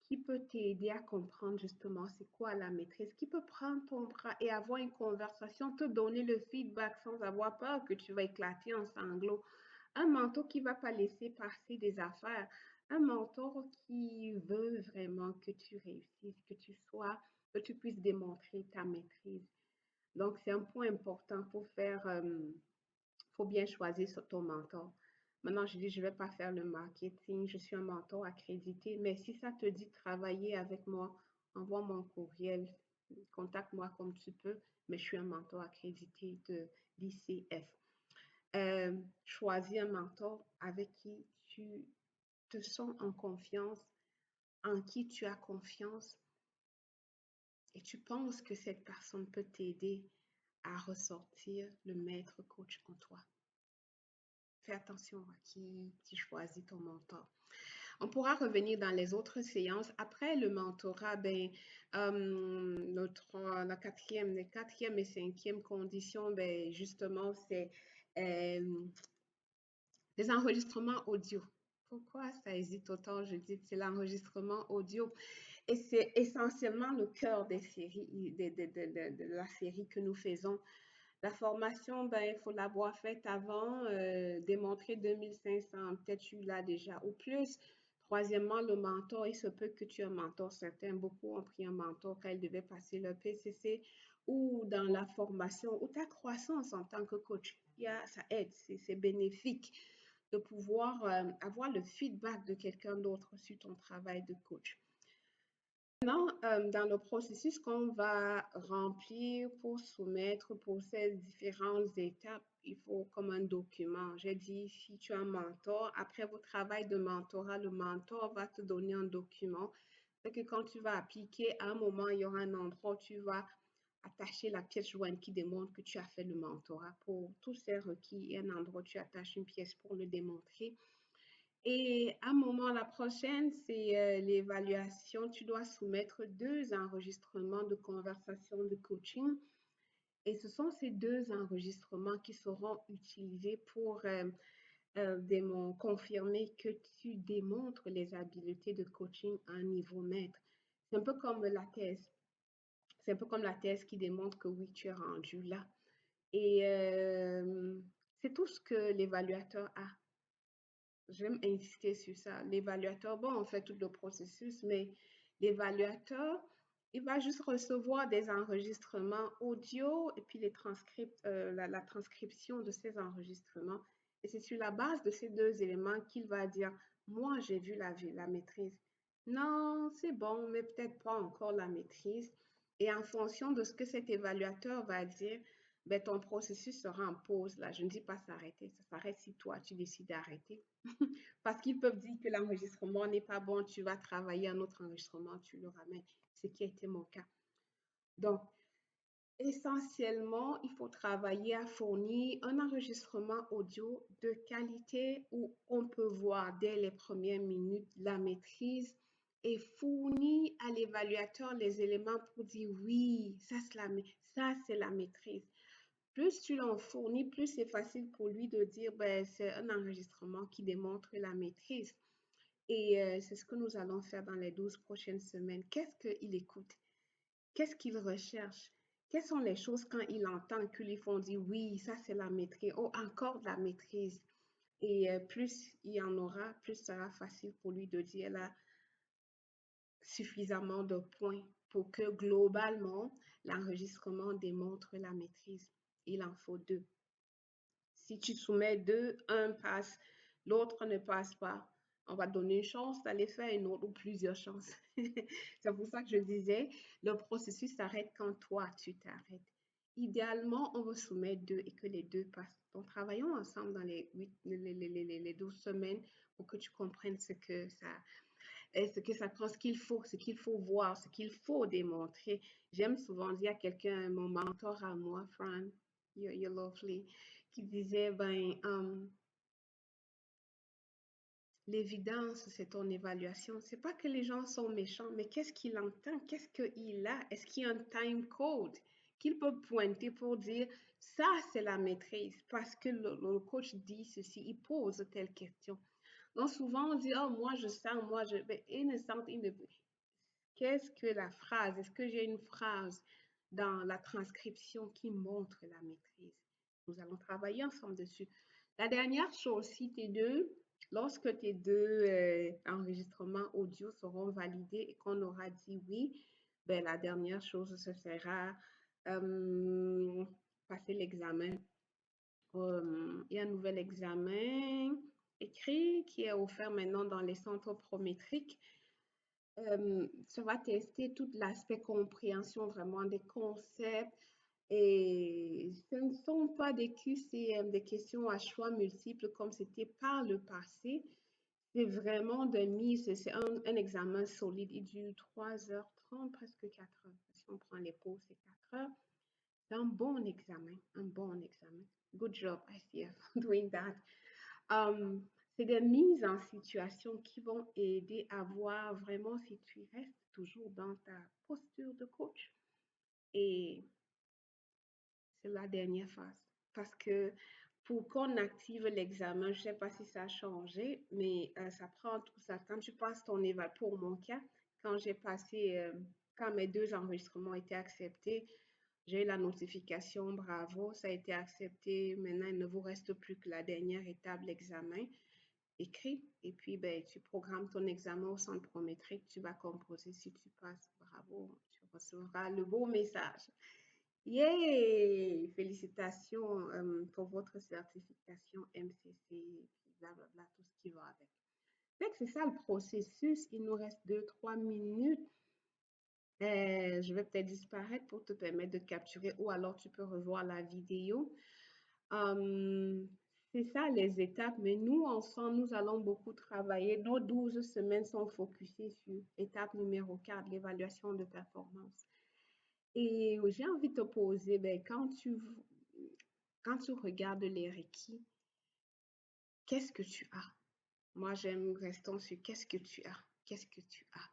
qui peut t'aider à comprendre justement c'est quoi la maîtrise, qui peut prendre ton bras et avoir une conversation, te donner le feedback sans avoir peur que tu vas éclater en sanglots. Un mentor qui ne va pas laisser passer des affaires. Un mentor qui veut vraiment que tu réussisses, que tu puisses démontrer ta maîtrise. Donc, c'est un point important pour faire, faut bien choisir ton mentor. Maintenant, je dis, je ne vais pas faire le marketing, je suis un mentor accrédité, mais si ça te dit de travailler avec moi, envoie mon courriel, contacte-moi comme tu peux, mais je suis un mentor accrédité de l'ICF. Choisis un mentor avec qui tu te sens en confiance, en qui tu as confiance et tu penses que cette personne peut t'aider à ressortir le maître coach en toi. Fais attention à qui choisit ton mentor. On pourra revenir dans les autres séances. Après le mentorat, ben, la les quatrième et cinquième conditions, ben, justement, c'est les enregistrements audio. Pourquoi ça hésite autant? Je dis que c'est l'enregistrement audio. Et c'est essentiellement le cœur des séries, de la série que nous faisons. La formation, ben, il faut l'avoir faite avant, démontrer 2500, peut-être tu l'as déjà ou plus. Troisièmement, le mentor, il se peut que tu aies un mentor. Certains, beaucoup ont pris un mentor quand ils devaient passer le PCC ou dans la formation ou ta croissance en tant que coach. Ça aide, c'est bénéfique de pouvoir avoir le feedback de quelqu'un d'autre sur ton travail de coach. Maintenant, dans le processus qu'on va remplir pour soumettre pour ces différentes étapes, il faut comme un document. J'ai dit, si tu as un mentor, après votre travail de mentorat, le mentor va te donner un document. C'est que quand tu vas appliquer, à un moment, il y aura un endroit où tu vas attacher la pièce jointe qui démontre que tu as fait le mentorat. Pour tous ces requis, il y a un endroit où tu attaches une pièce pour le démontrer. Et à un moment, la prochaine, c'est l'évaluation. Tu dois soumettre 2 enregistrements de conversation de coaching. Et ce sont ces 2 enregistrements qui seront utilisés pour confirmer que tu démontres les habiletés de coaching à un niveau maître. C'est un peu comme la thèse. C'est un peu comme la thèse qui démontre que oui, tu es rendu là. Et c'est tout ce que l'évaluateur a. J'aime insister sur ça. L'évaluateur, bon, on fait tout le processus, mais l'évaluateur, il va juste recevoir des enregistrements audio et puis la transcription de ces enregistrements. Et c'est sur la base de ces 2 éléments qu'il va dire, moi, j'ai vu la maîtrise. Non, c'est bon, mais peut-être pas encore la maîtrise. Et en fonction de ce que cet évaluateur va dire, ben, ton processus sera en pause là. Je ne dis pas s'arrêter, ça s'arrête si toi tu décides d'arrêter. Parce qu'ils peuvent dire que l'enregistrement n'est pas bon, tu vas travailler un autre enregistrement, tu le ramènes, ce qui a été mon cas. Donc, essentiellement, il faut travailler à fournir un enregistrement audio de qualité où on peut voir dès les premières minutes la maîtrise et fournir à l'évaluateur les éléments pour dire oui, ça c'est la maîtrise. Plus tu l'en fournis, plus c'est facile pour lui de dire ben, c'est un enregistrement qui démontre la maîtrise. Et c'est ce que nous allons faire dans les 12 prochaines semaines. Qu'est-ce qu'il écoute? Qu'est-ce qu'il recherche? Quelles sont les choses quand il entend que lui font dire oui, ça c'est la maîtrise, oh encore de la maîtrise. Et plus il y en aura, plus ce sera facile pour lui de dire là suffisamment de points pour que globalement l'enregistrement démontre la maîtrise. Il en faut deux. Si tu soumets deux, un passe, l'autre ne passe pas, on va te donner une chance d'aller faire une autre ou plusieurs chances. C'est pour ça que je disais, le processus s'arrête quand toi, tu t'arrêtes. Idéalement, on veut soumettre deux et que les deux passent. Donc, travaillons ensemble dans les 12 semaines pour que tu comprennes ce que ça prend, ce qu'il faut voir, ce qu'il faut démontrer. J'aime souvent dire à quelqu'un, mon mentor à moi, Fran, you're lovely, qui disait, ben, l'évidence, c'est ton évaluation. C'est pas que les gens sont méchants, mais qu'est-ce qu'il entend? Qu'est-ce qu'il a? Est-ce qu'il y a un time code qu'il peut pointer pour dire, ça, c'est la maîtrise, parce que le coach dit ceci, il pose telle question. Donc, souvent, on dit, oh, moi, je sens, moi, je... Mais innocent, qu'est-ce que la phrase? Est-ce que j'ai une phrase dans la transcription qui montre la maîtrise? Nous allons travailler ensemble dessus. La dernière chose, lorsque tes deux enregistrements audio seront validés et qu'on aura dit oui, ben, la dernière chose, ce sera passer l'examen. Il y a un nouvel examen écrit qui est offert maintenant dans les centres prométriques. Ça va tester tout l'aspect compréhension vraiment des concepts et ce ne sont pas des QCM, des questions à choix multiples comme c'était par le passé. C'est vraiment de mise, c'est un examen solide. Il dure 3h30, presque 4 heures. Si on prend les pauses, c'est 4 heures. C'est un bon examen, un bon examen. Good job, ICF, doing that. C'est des mises en situation qui vont aider à voir vraiment si tu restes toujours dans ta posture de coach. Et c'est la dernière phase. Parce que pour qu'on active l'examen, je ne sais pas si ça a changé, mais ça prend tout ça. Quand tu passes ton évaluation, pour mon cas, quand j'ai passé, quand mes deux enregistrements étaient acceptés, j'ai eu la notification, bravo, ça a été accepté. Maintenant, il ne vous reste plus que la dernière étape, l'examen écrit. Et puis, ben, tu programmes ton examen au centre prométrique, tu vas composer. Si tu passes, bravo, tu recevras le beau message. Yay! Félicitations pour votre certification MCC, blablabla, tout ce qui va avec. C'est ça le processus. Il nous reste 2-3 minutes. Je vais peut-être disparaître pour te permettre de capturer ou alors tu peux revoir la vidéo. C'est ça les étapes, mais nous, ensemble, nous allons beaucoup travailler. Nos 12 semaines sont focusées sur étape numéro 4, l'évaluation de performance. Et j'ai envie de te poser, ben, quand tu regardes les requis, qu'est-ce que tu as? Moi, j'aime rester sur qu'est-ce que tu as? Qu'est-ce que tu as?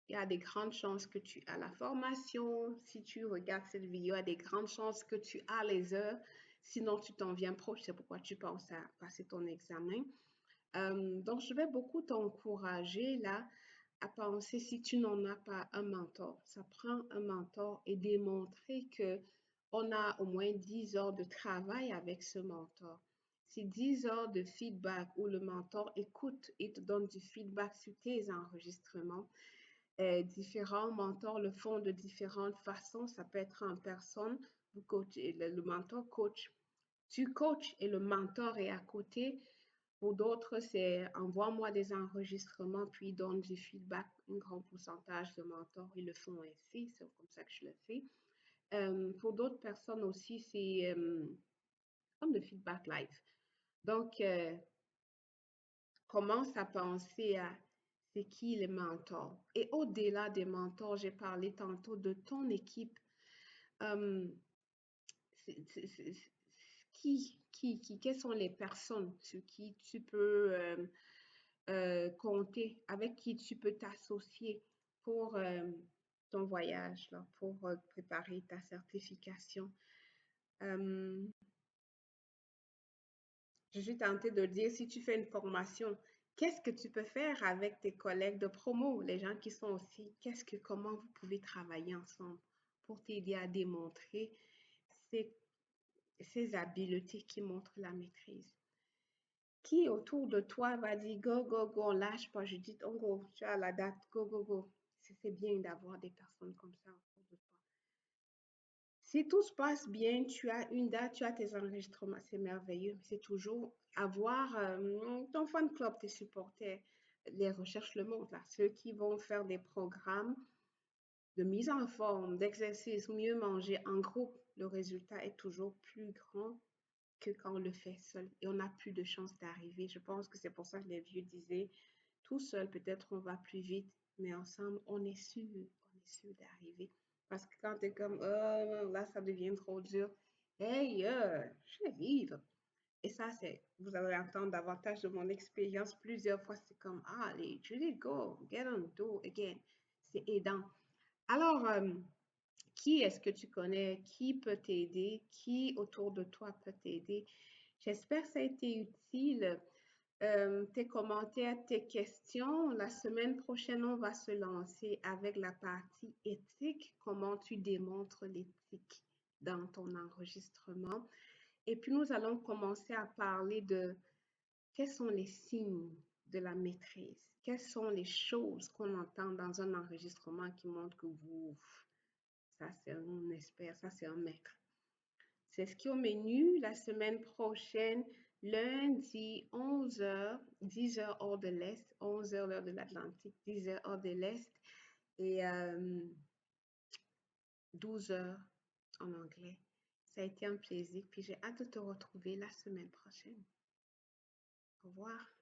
Il y a des grandes chances que tu as la formation. Si tu regardes cette vidéo, il y a des grandes chances que tu as les heures. Sinon, tu t'en viens proche. C'est pourquoi tu penses à passer ton examen. Donc, je vais beaucoup t'encourager là à penser si tu n'en as pas un mentor. Ça prend un mentor et démontrer que on a au moins 10 heures de travail avec ce mentor. C'est 10 heures de feedback où le mentor écoute et te donne du feedback sur tes enregistrements. Différents mentors le font de différentes façons. Ça peut être en personne, vous coachez, le mentor coach. Tu coaches et le mentor est à côté. Pour d'autres, c'est envoie-moi des enregistrements, puis donne du feedback. Un grand pourcentage de mentors, ils le font ainsi. C'est comme ça que je le fais. Pour d'autres personnes aussi, c'est comme le feedback live. Donc, commence à penser à c'est qui les mentors. Et au-delà des mentors, j'ai parlé tantôt de ton équipe. Euh, quelles sont les personnes sur qui tu peux compter, avec qui tu peux t'associer pour ton voyage, là, pour préparer ta certification. Euh, je suis tentée de dire, si tu fais une formation, qu'est-ce que tu peux faire avec tes collègues de promo, les gens qui sont aussi, comment vous pouvez travailler ensemble pour t'aider à démontrer ces, ces habiletés qui montrent la maîtrise. Qui autour de toi va dire go, go, go, on lâche pas, Judith, on go, tu as la date, go, go, go. C'est bien d'avoir des personnes comme ça autour de toi. Si tout se passe bien, tu as une date, tu as tes enregistrements, c'est merveilleux. C'est toujours avoir ton fan club, tes supporters, les recherches le montrent, là. Ceux qui vont faire des programmes de mise en forme, d'exercice, mieux manger en groupe, le résultat est toujours plus grand que quand on le fait seul et on n'a plus de chance d'arriver. Je pense que c'est pour ça que les vieux disaient, tout seul, peut-être on va plus vite, mais ensemble, on est sûr d'arriver. Parce que quand tu es comme, oh, là, ça devient trop dur. Hey, je vais vivre. Et ça, c'est, vous allez entendre davantage de mon expérience plusieurs fois. C'est comme, ah, allez, Judy, go, get on, do again. C'est aidant. Alors, qui est-ce que tu connais? Qui peut t'aider? Qui autour de toi peut t'aider? J'espère que ça a été utile. Tes commentaires, tes questions. La semaine prochaine, on va se lancer avec la partie éthique, comment tu démontres l'éthique dans ton enregistrement. Et puis, nous allons commencer à parler de quels sont les signes de la maîtrise, quelles sont les choses qu'on entend dans un enregistrement qui montrent que vous, ça c'est un expert, ça c'est un maître. C'est ce qui est au menu la semaine prochaine, lundi, 11h, 10h hors de l'Est, 11h l'heure de l'Atlantique, 10h hors de l'Est et 12h en anglais. Ça a été un plaisir, puis j'ai hâte de te retrouver la semaine prochaine. Au revoir.